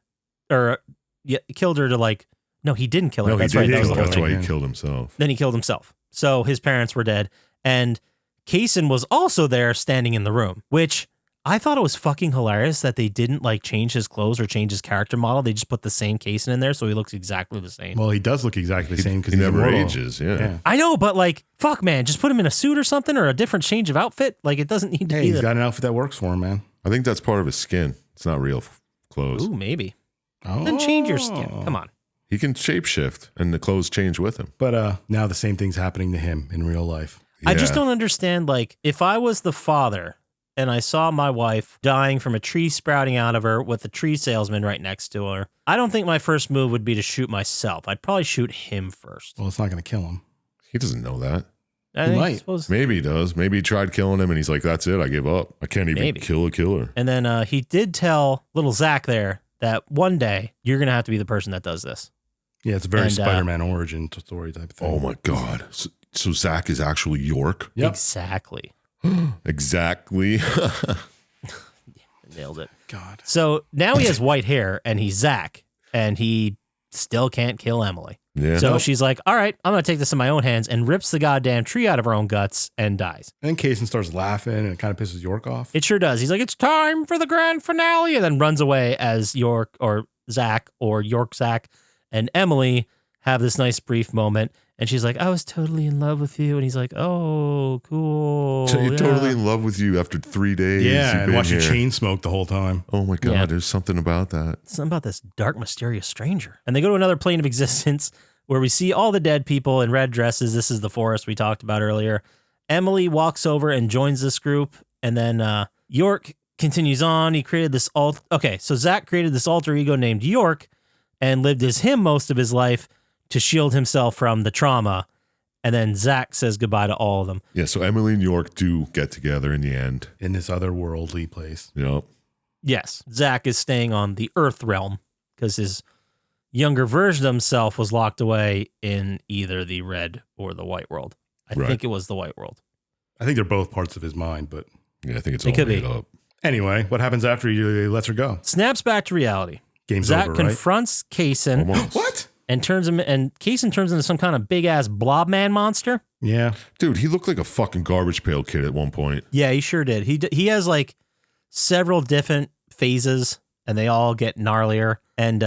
killed her to like, no, he didn't kill her. No, he That's right. did That was kill the her. whole That's thing. why Yeah. he killed himself. Then he killed himself. So his parents were dead. And Kaysen was also there standing in the room, which I thought it was fucking hilarious that they didn't like change his clothes or change his character model. They just put the same casing in there, so he looks exactly the same. Well, he does look exactly the same because He he's never immortal. ages. Yeah. I know, but like, fuck, man, just put him in a suit or something or a different change of outfit. Like, it doesn't need to Hey, be he's got an outfit that works for him, man. I think that's part of his skin. It's not real clothes. Ooh, maybe. Oh. Then change your skin. Come on. He can shapeshift, and the clothes change with him. But now the same thing's happening to him in real life. I just Yeah. don't understand. Like, if I was the father and I saw my wife dying from a tree sprouting out of her with a tree salesman right next to her, I don't think my first move would be to shoot myself. I'd probably shoot him first. Well, it's not going to kill him. He doesn't know that. I He think- might. suppose- Maybe he does. Maybe he tried killing him, and he's like, "That's it. I give up. I can't even Maybe. kill a killer." And then he did tell little Zach there that one day you're going to have to be the person that does this. Yeah, it's a very And, Spider-Man origin story type of thing. Oh my god! So Zach is actually York. Yep. Exactly. Exactly. Nailed it. God. So now he has white hair and he's Zach and he still can't kill Emily. Yeah. So she's like, all right, I'm going to take this in my own hands and rips the goddamn tree out of her own guts and dies. And then Kaysen starts laughing and it kind of pisses York off. It sure does. He's like, it's time for the grand finale. And then runs away as York or Zach or York Zach and Emily have this nice brief moment. And she's like, I was totally in love with you. And he's like, oh, cool. So you're yeah. totally in love with you after 3 days. Yeah, you've and been watch you here. chain smoke the whole time. Oh my god! Yeah. There's something about that. Something about this dark, mysterious stranger. And they go to another plane of existence where we see all the dead people in red dresses. This is the forest we talked about earlier. Emily walks over and joins this group. And then York continues on. He created this Okay, so Zach created this alter ego named York and lived as him most of his life to shield himself from the trauma. And then Zach says goodbye to all of them. Yeah. So Emily and York do get together in the end. In this otherworldly place. Yep. Yes, Zach is staying on the Earth realm because his younger version of himself was locked away in either the red or the white world. I Right. think it was the white world. I think they're both parts of his mind, but Yeah, I think it's It all could made be. up. anyway, what happens after he lets her go? Snaps back to reality. Game's Zach over, right? confronts Kaysen Almost. What? and Kaysen turns into some kind of big ass blob man monster. Yeah. Dude, he looked like a fucking garbage pail kid at one point. Yeah, he sure did. He has like several different phases, and they all get gnarlier. And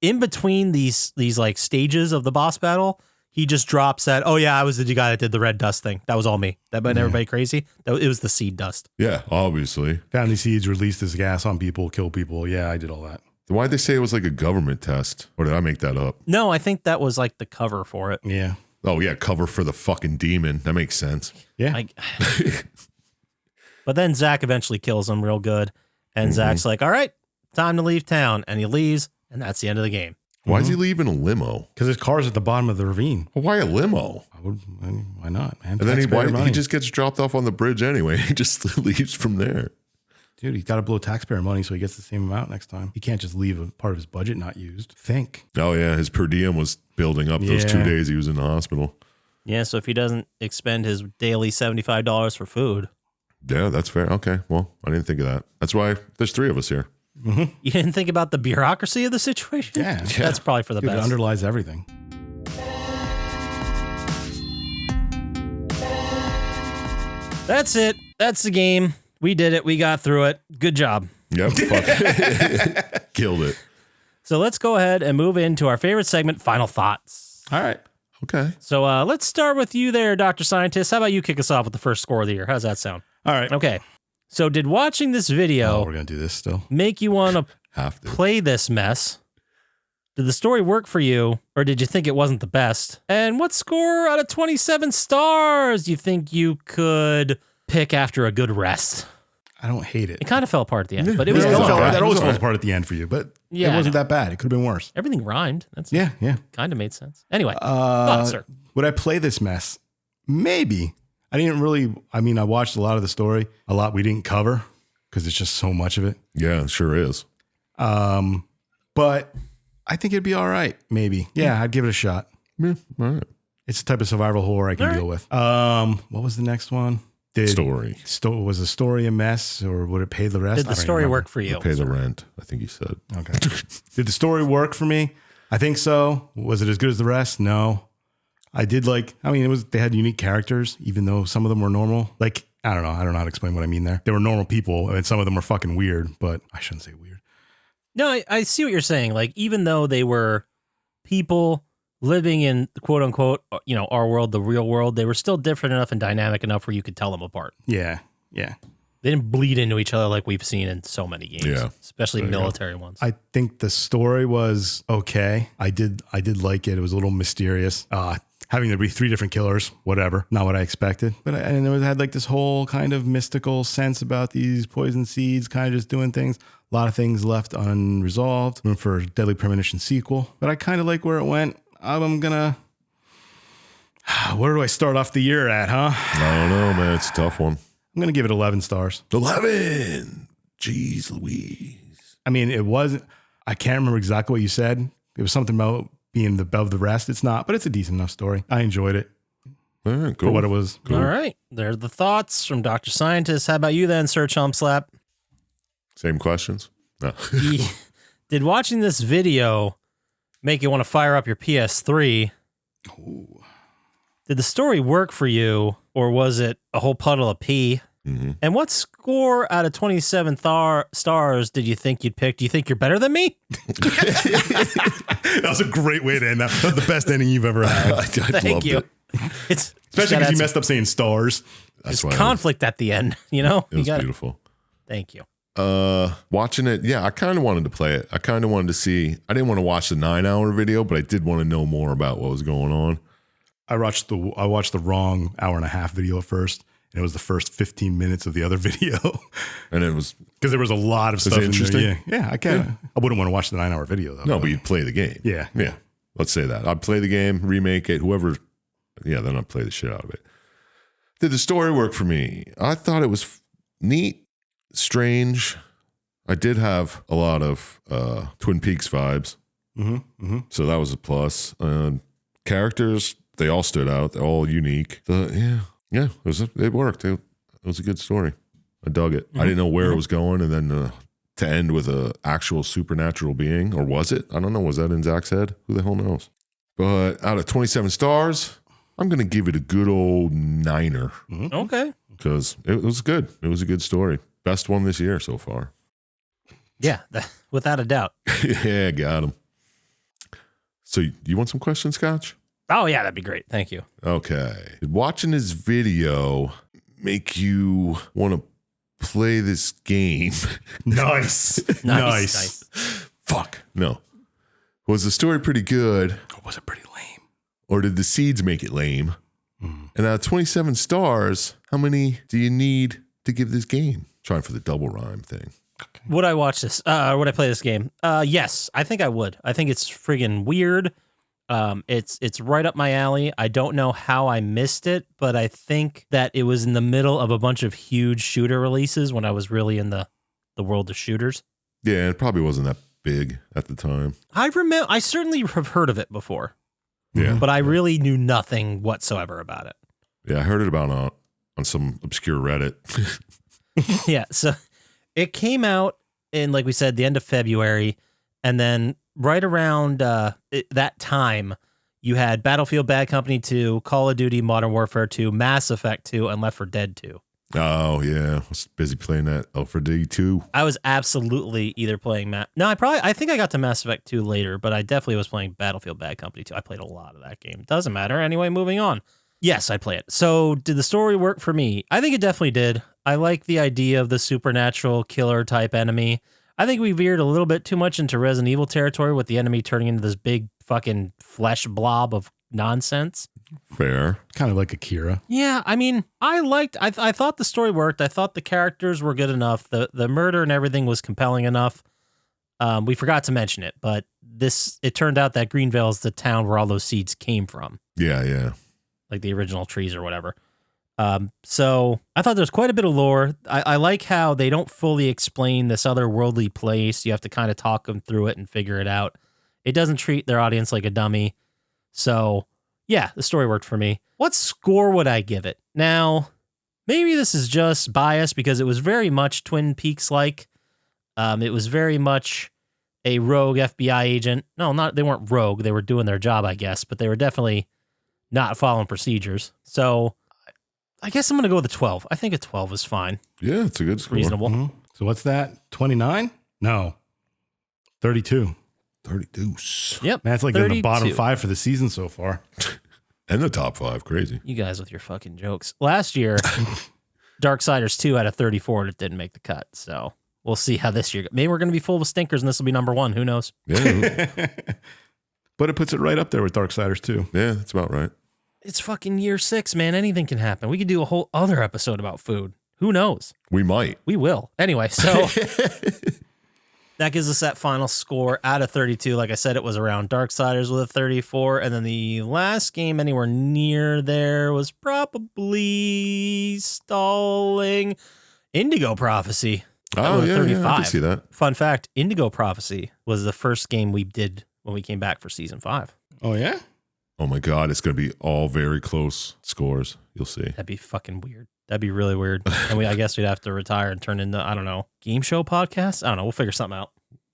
in between these like stages of the boss battle, he just drops that. Oh yeah, I was the guy that did the red dust thing. That was all me. That made everybody crazy. It was the seed dust. Yeah, obviously. Found these seeds, released this gas on people, kill people. Yeah, I did all that. Why'd they say it was like a government test? Or did I make that up? No, I think that was like the cover for it. Yeah. Oh yeah, cover for the fucking demon. That makes sense. Yeah. But then Zach eventually kills him real good. And Zach's like, all right, time to leave town. And he leaves, and that's the end of the game. Why's he leaving a limo? Because his car's at the bottom of the ravine. Well, why a limo? Why not, man? And then Taxpayer he money. just gets dropped off on the bridge anyway. He just leaves from there. Dude, he's got to blow taxpayer money so he gets the same amount next time. He can't just leave a part of his budget not used. Think. Oh yeah, his per diem was building up those 2 Yeah. days he was in the hospital. Yeah, so if he doesn't expend his daily $75 for food, Yeah, that's fair. Okay, well, I didn't think of that. That's why there's 3 of us here. you didn't think about the bureaucracy of the situation? Yeah. That's probably for the Dude, it best. underlies everything. That's it. That's the game. We did it. We got through it. Good job. Yep, fuck. Killed it. So let's go ahead and move into our favorite segment, Final Thoughts. All right. Okay. So let's start with you there, Dr. Scientist. How about you kick us off with the first score of the year? How's that sound? All right. Okay. So did watching this Oh, video we're going to do this still. make you want to Have to. play this mess? Did the story work for you, or did you think it wasn't the best? And what score out of 27 stars do you think you could pick after a good rest? I don't hate it. It kind of fell apart at the end, but it was Yeah, going. fell- alright. that It always was falls alright. apart at the end for you, but Yeah, it I wasn't know. that bad. It could have been worse. Everything rhymed. That's Yeah, yeah. kind of made sense. Anyway, thoughts, sir. Would I play this mess? Maybe. I didn't really, I mean, I watched a lot of the story, a lot we didn't cover because it's just so much of it. Yeah, it sure is. But I think it'd be all right. Maybe. Yeah, I'd give it a shot. Yeah, all right. It's the type of survival horror I can All right. deal with. What was the next one? Story. Was the story a mess or would it pay the rest? Did I the don't story remember. work for you? Pay the rent, I think he said. Okay. Did the story work for me? I think so. Was it as good as the rest? No. I did like, I mean, they had unique characters, even though some of them were normal. Like I don't know. I don't know how to explain what I mean there. They were normal people, and some of them were fucking weird, but I shouldn't say weird. No, I see what you're saying. Like, even though they were people living in quote unquote, our world, the real world, they were still different enough and dynamic enough where you could tell them apart. Yeah. They didn't bleed into each other like we've seen in so many games, especially military ones. I think the story was okay. I did like it. It was a little mysterious. Having there be 3 different killers, whatever, not what I expected. But and it had like this whole kind of mystical sense about these poison seeds, kind of just doing things. A lot of things left unresolved. Room for a Deadly Premonition sequel. But I kind of like where it went. I'm gonna. Where do I start off the year at, huh? I don't know, man. It's a tough one. I'm going to give it 11 stars. 11. Jeez Louise. I mean, it wasn't, I can't remember exactly what you said. It was something about being above the rest. It's not, but it's a decent enough story. I enjoyed it All right, cool. for what it was. Cool. All right. There's the thoughts from Dr. Syintist. How about you then, Sir Chump Slap? Same questions? No. Did watching this video make you want to fire up your PS3? Ooh. Did the story work for you, or was it a whole puddle of pee? Mm-hmm. And what score out of 27 stars did you think you'd pick? Do you think you're better than me? That was a great way to end. That was the best ending you've ever had. I Thank you. It. It's Especially because you messed up saying stars. That's There's why conflict at the end, it was beautiful. Thank you. Watching it, yeah, I kind of wanted to play it. I kind of wanted to see. I didn't want to watch the 9-hour video, but I did want to know more about what was going on. I watched the wrong hour and a half video at first, and it was the first 15 minutes of the other video. And it was Because there was a lot of stuff in interesting? there. Yeah, I can't. Yeah. I wouldn't want to watch the 9-hour video though. no, but you'd play the game. Yeah. Yeah. Let's say that. I'd play the game, remake it, whoever. Yeah, then I'd play the shit out of it. Did the story work for me? I thought it was neat, strange. I did have a lot of Twin Peaks vibes. So that was a plus. Characters, they all stood out. They're all unique. It worked. It was a good story. I dug it. I didn't know where it was going, and then to end with a actual supernatural being, or was it? I don't know. Was that in Zach's head? Who the hell knows? But out of 27 stars, I'm going to give it a good old 9er. Okay. Because it was good. It was a good story. Best one this year so far. Yeah, without a doubt. Yeah, got him. So you want some questions, Scotch? Oh, yeah, that'd be great. Thank you. Okay. Did watching this video make you want to play this game? Nice. Nice. Fuck. No. Was the story pretty good? Or was it pretty lame? Or did the seeds make it lame? And out of 27 stars, how many do you need to give this game? Trying for the double rhyme thing. Would I watch this? Would I play this game? Yes, I think I would. I think it's friggin' weird. It's right up my alley. I don't know how I missed it, but I think that it was in the middle of a bunch of huge shooter releases when I was really in the world of shooters. Yeah, it probably wasn't that big at the time. I certainly have heard of it before. Yeah. But I really knew nothing whatsoever about it. Yeah, I heard it about on some obscure Reddit. Yeah, so it came out in, like we said, the end of February, and then right around that time, you had Battlefield Bad Company 2, Call of Duty Modern Warfare 2, Mass Effect 2, and Left 4 Dead 2. Oh, yeah. I was busy playing that Left 4 Dead 2. I was absolutely either playing I think I got to Mass Effect 2 later, but I definitely was playing Battlefield Bad Company 2. I played a lot of that game. Doesn't matter. Anyway, moving on. Yes, I play it. So did the story work for me? I think it definitely did. I like the idea of the supernatural killer type enemy. I think we veered a little bit too much into Resident Evil territory with the enemy turning into this big fucking flesh blob of nonsense. Fair. Kind of like Akira. Yeah, I mean, I thought the story worked. I thought the characters were good enough. The murder and everything was compelling enough. We forgot to mention it, but it turned out that Greenvale is the town where all those seeds came from. Yeah. Like the original trees or whatever. So I thought there's quite a bit of lore. I like how they don't fully explain this otherworldly place. You have to kind of talk them through it and figure it out. It doesn't treat their audience like a dummy. So yeah, the story worked for me. What score would I give it? Now, maybe this is just bias because it was very much Twin Peaks-like. It was very much a rogue FBI agent. No, they weren't rogue. They were doing their job, I guess, but they were definitely not following procedures. So I guess I'm going to go with a 12. I think a 12 is fine. Yeah, it's a good score. Reasonable. Mhm. So what's that? 29? No. 32. 32. Yep. Man, it's like in the 32. bottom 5 for the season so far. And the top 5. Crazy. You guys with your fucking jokes. Last year, Darksiders 2 had a 34 and it didn't make the cut. So we'll see how this year goes. Maybe we're going to be full of stinkers and this will be number 1. Who knows? Yeah. But it puts it right up there with Darksiders 2. Yeah, that's about right. It's fucking year 6, man. Anything can happen. We could do a whole other episode about food. Who knows? We might. We will. Anyway, so that gives us that final score out of 32. Like I said, it was around Darksiders with a 34. And then the last game anywhere near there was probably stalling Indigo Prophecy. Oh, yeah, 35. I can see that. Fun fact, Indigo Prophecy was the first game we did when we came back for season 5. Oh, yeah? Oh, my God. It's going to be all very close scores. You'll see. That'd be fucking weird. That'd be really weird. And I guess we'd have to retire and turn into, I don't know, game show podcast? I don't know. We'll figure something out.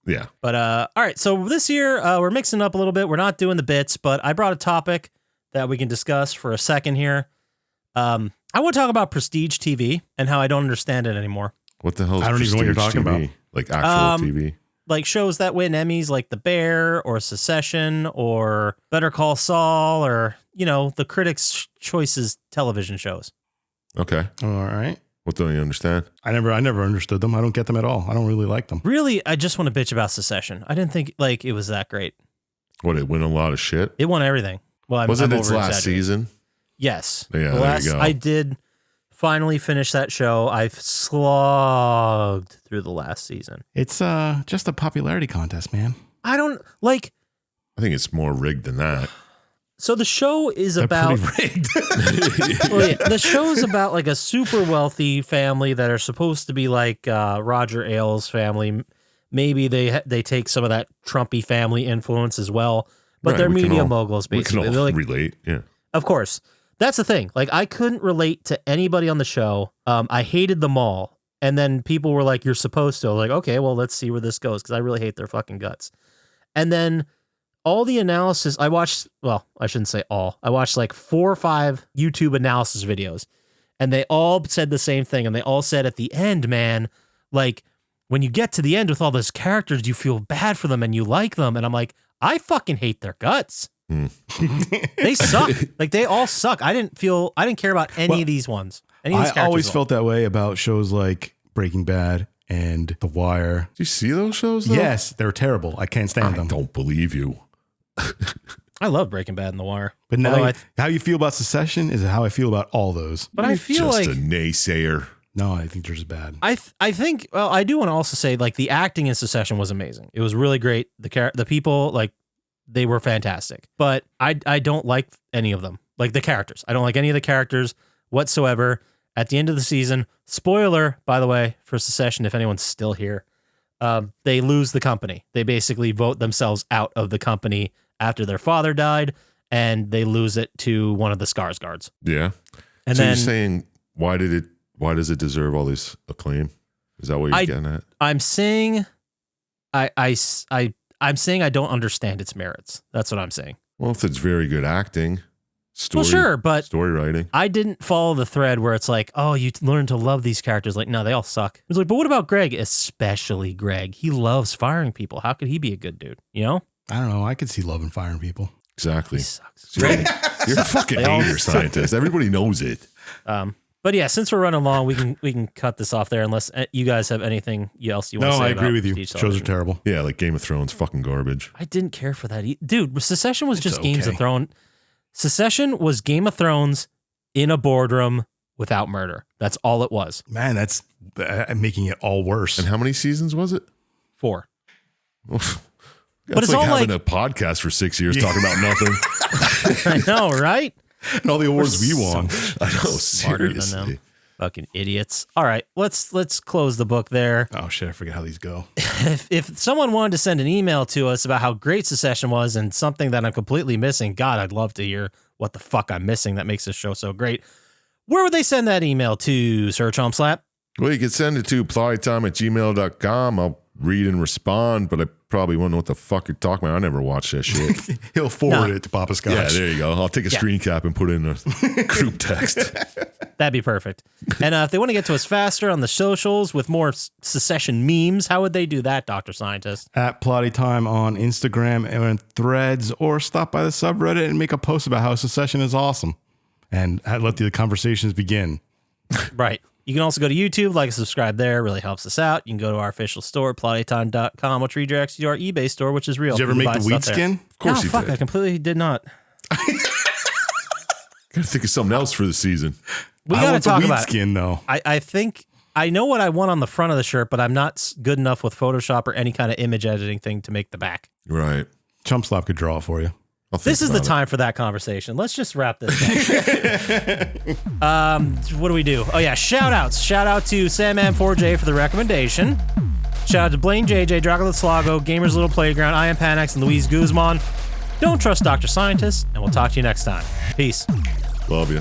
Yeah. But all right, so this year we're mixing up a little bit. We're not doing the bits, but I brought a topic that we can discuss for a second here. I want to talk about prestige TV and how I don't understand it anymore. What the hell is I don't even know what you're prestige talking TV? about. Like actual TV? Like shows that win Emmys, like The Bear or Secession or Better Call Saul or, you know, the Critics' Choices television shows. Okay. All right. What don't you understand? I never understood them. I don't get them at all. I don't really like them. Really, I just want to bitch about Secession. I didn't think like it was that great. What, it win a lot of shit? It won everything. Well, Was it its last over-exaggerating. season? Yes. Yeah, The there last, you go. I did finally finish that show. I've slogged through the last season. It's just a popularity contest, man. I don't like. I think it's more rigged than that. So the show is They're about. pretty rigged. Well, yeah, the show is about like a super wealthy family that are supposed to be like Roger Ailes' family. Maybe they take some of that Trumpy family influence as well, but Right, they're we can media all- moguls We can basically. all They're like, relate. Yeah. of course, that's the thing. Like I couldn't relate to anybody on the show. I hated them all, and then people were like, "You're supposed to." I was like, okay, well, let's see where this goes because I really hate their fucking guts. And then all the analysis I watched, well, I shouldn't say all. I watched like 4 or 5 YouTube analysis videos, and they all said the same thing. And they all said at the end, man, like when you get to the end with all those characters, you feel bad for them and you like them. And I'm like, I fucking hate their guts. They suck. Like they all suck. I didn't care about any of these ones. Any of these I characters always at all. felt that way about shows like Breaking Bad and The Wire. Do you see those shows, though? Yes, they're terrible. I can't stand I them. don't believe you. I love Breaking Bad and The Wire. But now, Although how you feel about Secession is how I feel about all those. but I feel Just like a naysayer. No, I think they're just bad. I think well, I do want to also say like the acting in Secession was amazing. It was really great. The people like they were fantastic. But I don't like any of them. Like the characters. I don't like any of the characters whatsoever. At the end of the season, spoiler by the way for Secession if anyone's still here, they lose the company. They basically vote themselves out of the company after their father died, and they lose it to one of the Skarsgårds. Yeah. And so then you're saying, why does it deserve all this acclaim? Is that what you're getting at? I'm saying I'm saying I don't understand its merits. That's what I'm saying. Well, if it's very good acting, story, Well, sure, but story writing. I didn't follow the thread where it's like, oh, you learn to love these characters. Like, no, they all suck. It's like, but what about Greg? Especially Greg. He loves firing people. How could he be a good dude? You know? I don't know. I could see loving firing people. Exactly. He sucks. You're a fucking They all hater scientist. Everybody knows it. But yeah, since we're running long, we can cut this off there unless you guys have anything else you want to No, say. I agree about with you. Prestige Shows are television. terrible. Yeah, like Game of Thrones, fucking garbage. I didn't care for that. Dude, Secession was just Games okay. of Thrones. Secession was Game of Thrones in a boardroom without murder. That's all it was. Man, that's making it all worse. And how many seasons was it? 4. That's it's like all having like- a podcast for 6 years talking about nothing. I know, right? And all the awards we won. I know, Smarter than seriously. them. Fucking idiots. All right, let's close the book there. Oh shit, I forget how these go. If someone wanted to send an email to us about how great Secession was and something that I'm completely missing, God, I'd love to hear what the fuck I'm missing that makes this show so great. Where would they send that email to, Sir Chump Slap? Well, you can send it to plottytime@gmail.com. I'll read and respond, but I probably won't know what the fuck you're talking about. I never watched that shit. He'll forward No. it to Poppascotch. Yeah, there you go. I'll take a screen cap and put it in a group text. That'd be perfect. And if they want to get to us faster on the socials with more secession memes, how would they do that, Dr. Syintist? At Plottytime on Instagram and Threads, or stop by the subreddit and make a post about how secession is awesome. And let the conversations begin. Right. You can also go to YouTube, like and subscribe there. It really helps us out. You can go to our official store, plottytime.com, which redirects you to our eBay store, which is real. Did you ever make the weed skin? Of course you fuck, did. I completely did not. Gotta think of something else for the season. We I got to want the talk weed about skin, though. I think I know what I want on the front of the shirt, but I'm not good enough with Photoshop or any kind of image editing thing to make the back. Right. Chump Slap could draw it for you. This is the time for that conversation. Let's just wrap this up. What do we do? Oh, yeah, shout-outs. Shout-out to Sandman4J for the recommendation. Shout-out to Blaine JJ, Dracula Slago, Gamers Little Playground, I Am Panax, and Luis Guzman. Don't trust Dr. Syintist, and we'll talk to you next time. Peace. Love you.